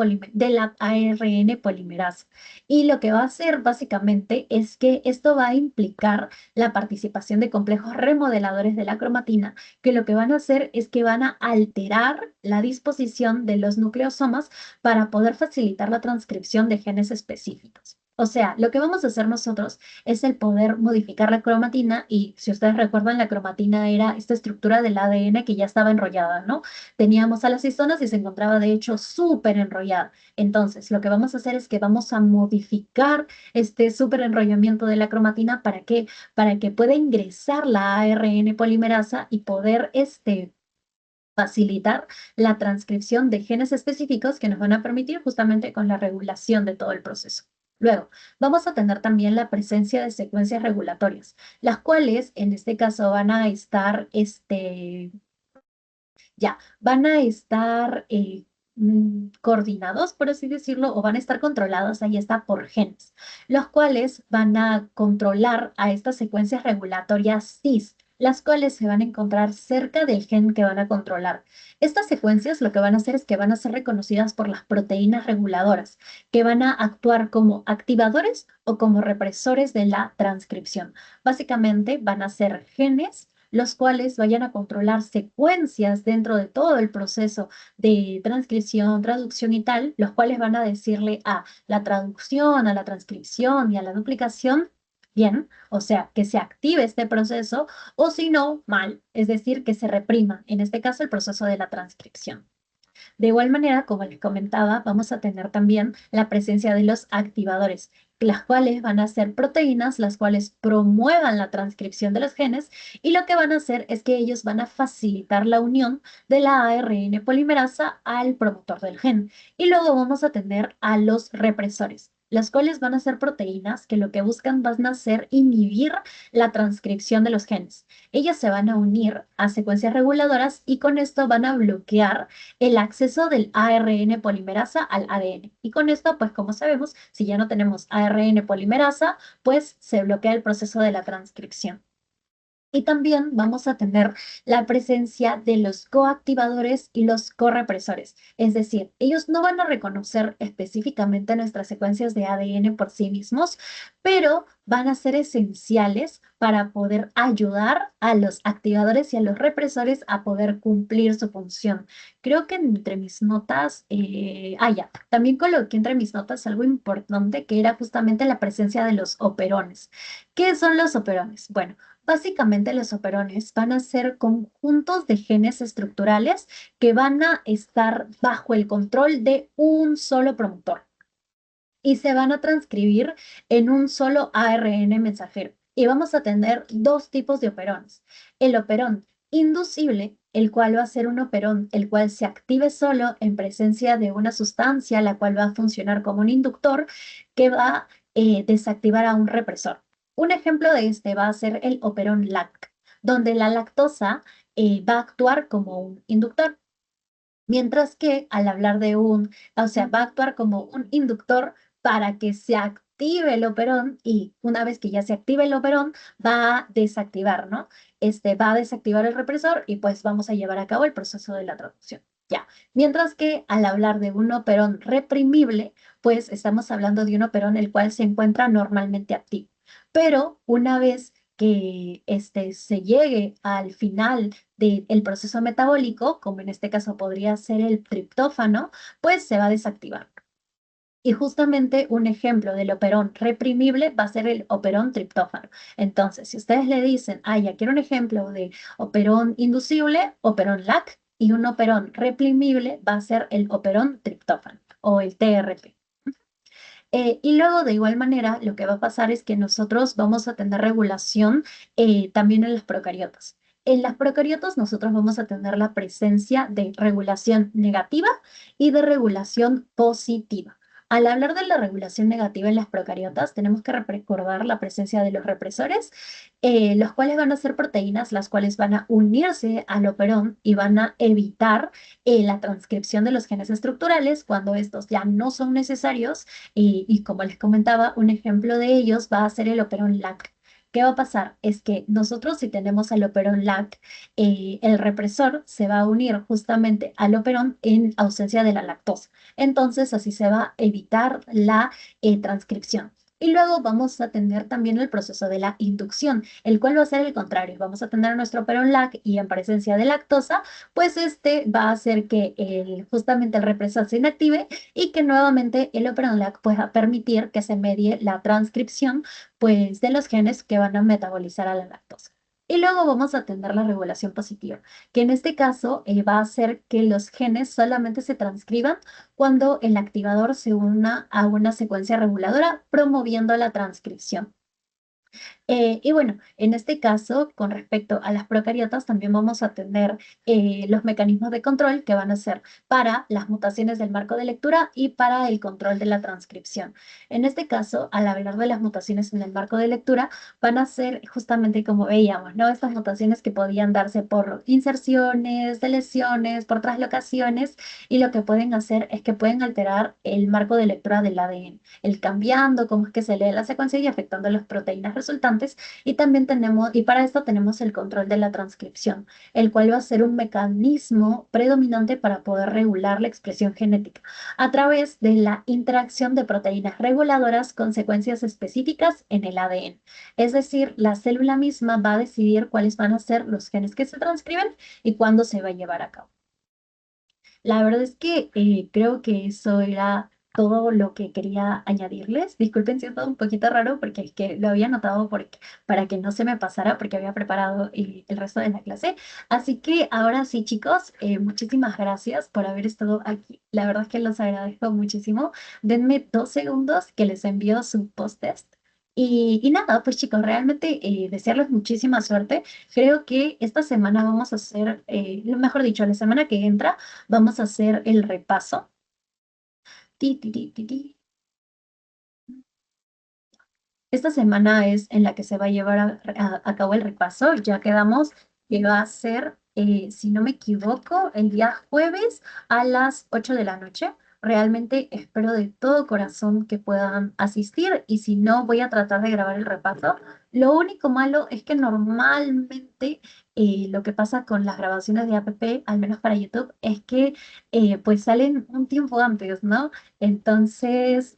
polimerasa. Y lo que va a hacer básicamente es que esto va a implicar la participación de complejos remodeladores de la cromatina, que lo que van a hacer es que van a alterar la disposición de los nucleosomas para poder facilitar la transcripción de genes específicos. O sea, lo que vamos a hacer nosotros es el poder modificar la cromatina y si ustedes recuerdan, la cromatina era esta estructura del ADN que ya estaba enrollada, ¿no? Teníamos a las histonas y se encontraba de hecho súper enrollada. Entonces, lo que vamos a hacer es que vamos a modificar este súper enrollamiento de la cromatina ¿para qué? Para que pueda ingresar la ARN polimerasa y poder facilitar la transcripción de genes específicos que nos van a permitir justamente con la regulación de todo el proceso. Luego, vamos a tener también la presencia de secuencias regulatorias, las cuales en este caso van a estar, van a estar coordinados, por así decirlo, o van a estar controlados, ahí está, por genes, los cuales van a controlar a estas secuencias regulatorias cis, las cuales se van a encontrar cerca del gen que van a controlar. Estas secuencias lo que van a hacer es que van a ser reconocidas por las proteínas reguladoras, que van a actuar como activadores o como represores de la transcripción. Básicamente van a ser genes los cuales vayan a controlar secuencias dentro de todo el proceso de transcripción, traducción y tal, los cuales van a decirle a la traducción, a la transcripción y a la duplicación, bien, o sea, que se active este proceso, o si no, mal, es decir, que se reprima, en este caso el proceso de la transcripción. De igual manera, como les comentaba, vamos a tener también la presencia de los activadores, las cuales van a ser proteínas, las cuales promuevan la transcripción de los genes y lo que van a hacer es que ellos van a facilitar la unión de la ARN polimerasa al promotor del gen. Y luego vamos a tener a los represores, las cuales van a ser proteínas que lo que buscan van a ser inhibir la transcripción de los genes. Ellas se van a unir a secuencias reguladoras y con esto van a bloquear el acceso del ARN polimerasa al ADN. Y con esto, pues como sabemos, si ya no tenemos ARN polimerasa, pues se bloquea el proceso de la transcripción. Y también vamos a tener la presencia de los coactivadores y los correpresores. Es decir, ellos no van a reconocer específicamente nuestras secuencias de ADN por sí mismos, pero van a ser esenciales para poder ayudar a los activadores y a los represores a poder cumplir su función. Creo que entre mis notas, ya, también coloqué entre mis notas algo importante que era justamente la presencia de los operones. ¿Qué son los operones? Bueno, básicamente los operones van a ser conjuntos de genes estructurales que van a estar bajo el control de un solo promotor. y se van a transcribir en un solo ARN mensajero. Y vamos a tener dos tipos de operones. El operón inducible, el cual va a ser un operón el cual se active solo en presencia de una sustancia, la cual va a funcionar como un inductor que va a desactivar a un represor. Un ejemplo de este va a ser el operón LAC, donde la lactosa va a actuar como un inductor. Mientras que al hablar de o sea, va a actuar como un inductor para que se active el operón y una vez que ya se active el operón, va a desactivar, ¿no? Va a desactivar el represor y pues vamos a llevar a cabo el proceso de la traducción. Ya. Mientras que al hablar de un operón reprimible, pues estamos hablando de un operón el cual se encuentra normalmente activo. Pero una vez que se llegue al final del proceso metabólico, como en este caso podría ser el triptófano, pues se va a desactivar. Y justamente un ejemplo del operón reprimible va a ser el operón triptófano. Entonces, si ustedes le dicen, ah, ya quiero un ejemplo de operón inducible, operón LAC, y un operón reprimible va a ser el operón triptófano o el TRP. Y luego, de igual manera, lo que va a pasar es que nosotros vamos a tener regulación también en las procariotas. En las procariotas nosotros vamos a tener la presencia de regulación negativa y de regulación positiva. Al hablar de la regulación negativa en las procariotas, tenemos que recordar la presencia de los represores, los cuales van a ser proteínas, las cuales van a unirse al operón y van a evitar la transcripción de los genes estructurales cuando estos ya no son necesarios y como les comentaba, un ejemplo de ellos va a ser el operón LAC. ¿Qué va a pasar? Es que nosotros si tenemos al operón LAC, el represor se va a unir justamente al operón en ausencia de la lactosa. Entonces así se va a evitar la transcripción. Y luego vamos a tener también el proceso de la inducción, el cual va a ser el contrario. Vamos a tener nuestro operón LAC y en presencia de lactosa, pues va a hacer que justamente el represor se inactive y que nuevamente el OpenLAC pueda permitir que se medie la transcripción pues, de los genes que van a metabolizar a la lactosa. Y luego vamos a tener la regulación positiva, que en este caso va a hacer que los genes solamente se transcriban cuando el activador se una a una secuencia reguladora promoviendo la transcripción. Y bueno, en este caso, con respecto a las procariotas, también vamos a tener los mecanismos de control que van a ser para las mutaciones del marco de lectura y para el control de la transcripción. En este caso, al hablar de las mutaciones en el marco de lectura, van a ser justamente como veíamos, ¿no? Estas mutaciones que podían darse por inserciones, deleciones, por translocaciones, y lo que pueden hacer es que pueden alterar el marco de lectura del ADN, el cambiando cómo es que se lee la secuencia y afectando las proteínas resultantes. Y también tenemos, y para esto tenemos el control de la transcripción, el cual va a ser un mecanismo predominante para poder regular la expresión genética a través de la interacción de proteínas reguladoras con secuencias específicas en el ADN. Es decir, la célula misma va a decidir cuáles van a ser los genes que se transcriben y cuándo se va a llevar a cabo. La verdad es que creo que eso era todo lo que quería añadirles. Disculpen si es todo un poquito raro porque es que lo había anotado para que no se me pasara porque había preparado el resto de la clase. Así que ahora sí, chicos, muchísimas gracias por haber estado aquí. La verdad es que los agradezco muchísimo. Denme 2 segundos que les envío su post-test. Y nada, pues chicos, realmente desearles muchísima suerte. Creo que esta semana vamos a hacer, mejor dicho, la semana que entra vamos a hacer el repaso. Ti, ti, ti, ti, ti. Esta semana es en la que se va a llevar a cabo el repaso. Ya quedamos que va a ser, si no me equivoco, el día jueves a las 8 de la noche. Realmente espero de todo corazón que puedan asistir y si no, voy a tratar de grabar el repaso. Lo único malo es que normalmente lo que pasa con las grabaciones de APP, al menos para YouTube, es que pues salen un tiempo antes, ¿no? Entonces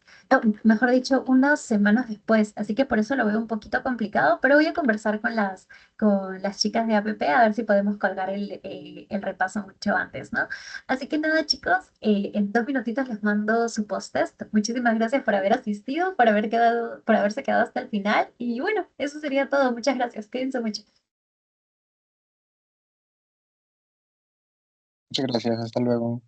mejor dicho, unas semanas después. Así que por eso lo veo un poquito complicado, pero voy a conversar con las chicas de APP a ver si podemos colgar el repaso mucho antes, ¿no? Así que nada, chicos, en 2 minutitos les mando su post-test. Muchísimas gracias por haber asistido, por haberse quedado hasta el final. Y bueno, eso sería todo. Muchas gracias. Cuídense mucho. Muchas gracias, hasta luego.